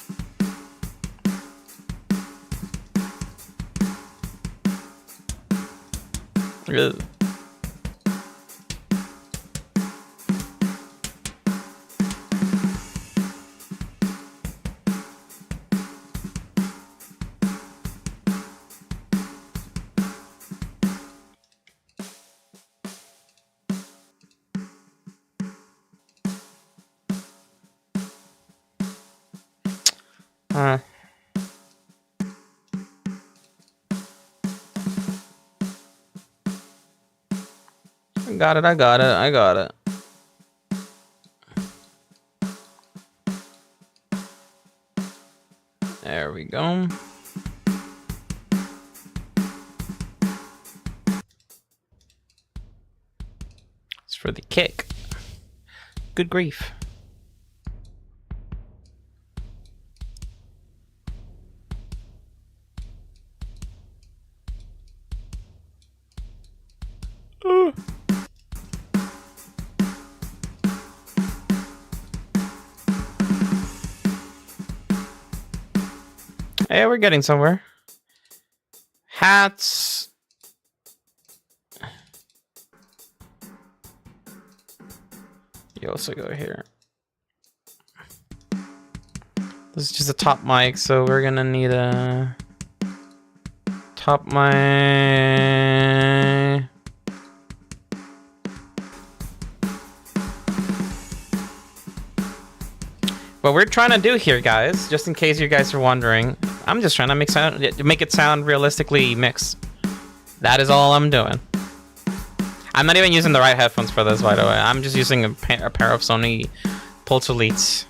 Ugh. I got it. There we go. It's for the kick. Good grief. Hey, we're getting somewhere. Hats. You also go here. This is just a top mic, so we're gonna need a top mic. What we're trying to do here, guys, just in case you guys are wondering, I'm just trying to make it sound realistically mixed. That is all I'm doing. I'm not even using the right headphones for this, by the way. I'm just using a pair of Sony Pulse Elites.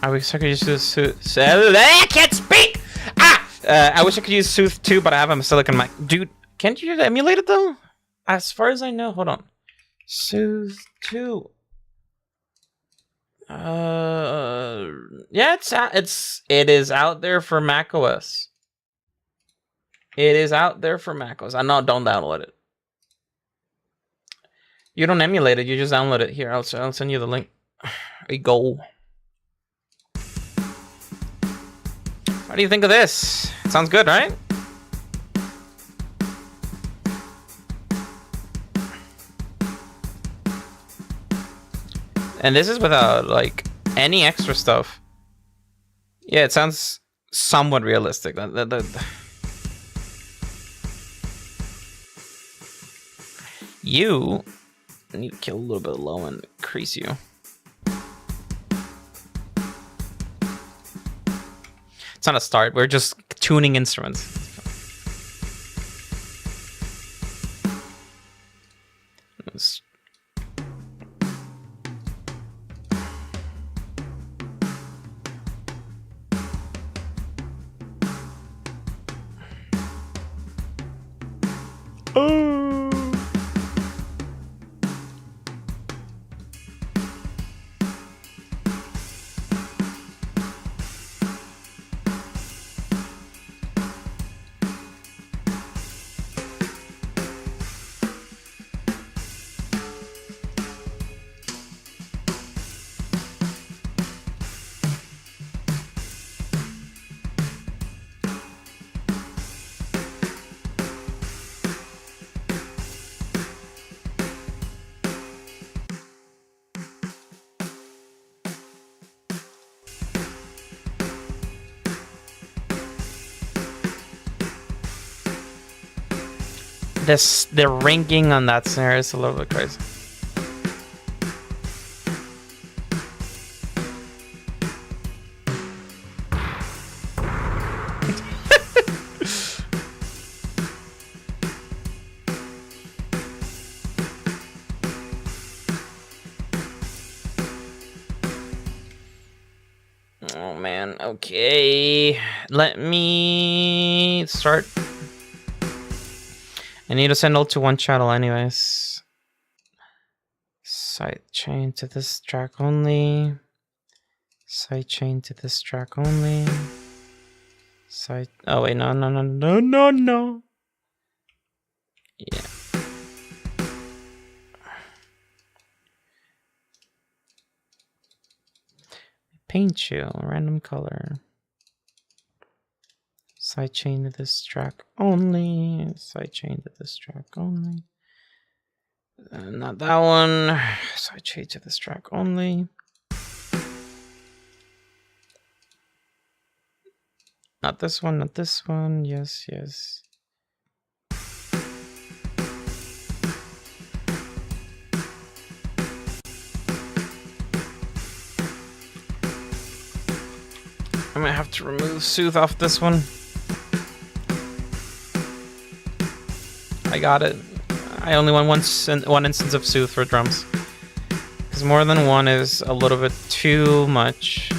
I wish I could use I can't speak! I wish I could use Sooth too, but I have a silicon mic. Dude, can't you emulate it though? As far as I know, hold on. Sooth 2. Yeah, it is out there for macOS. It is out there for macOS. I know, don't download it. You don't emulate it, you just download it. Here, I'll send you the link. There you go. What do you think of this? Sounds good, right? And this is without like any extra stuff. Yeah, it sounds somewhat realistic. You need to kill a little bit low and increase you. It's not a start, we're just tuning instruments. the ringing on that snare is a little bit crazy. Oh man, okay. Let me start. I need to send all to one channel anyways. Sidechain to this track only. Sidechain to this track only. Oh wait, no. Yeah. Paint chill, random color. Sidechain to this track only. Sidechain to this track only. Not that one. Sidechain to this track only. Not this one, not this one. Yes, yes. I might have to remove Soothe off this one. I got it. I only want one instance of Soothe for drums. Because more than one is a little bit too much.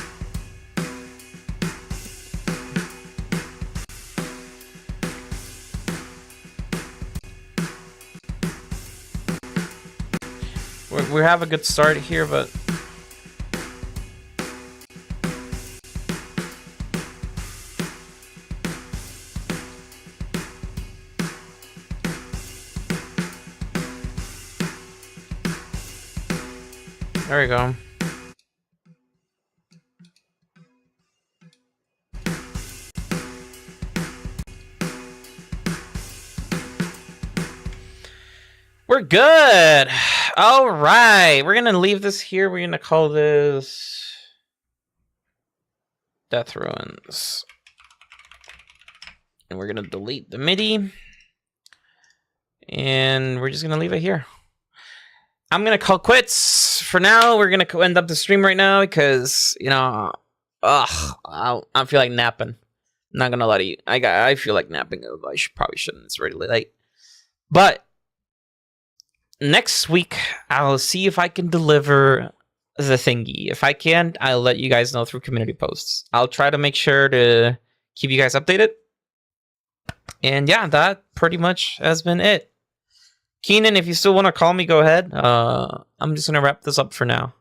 We have a good start here, but... There we go. We're good. All right. We're going to leave this here. We're going to call this Death Ruins. And we're going to delete the MIDI. And we're just going to leave it here. I'm going to call quits. For now, we're going to end up the stream right now because, you know, I feel like napping. I'm not going to lie to you. I feel like napping. I probably shouldn't. It's really late. But next week, I'll see if I can deliver the thingy. If I can, I'll let you guys know through community posts. I'll try to make sure to keep you guys updated. And yeah, that pretty much has been it. Keenan, if you still want to call me, go ahead. I'm just going to wrap this up for now.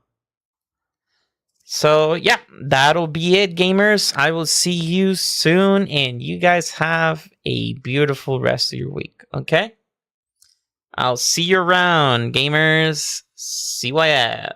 So yeah, that'll be it, gamers. I will see you soon, and you guys have a beautiful rest of your week, okay? I'll see you around, gamers. See ya.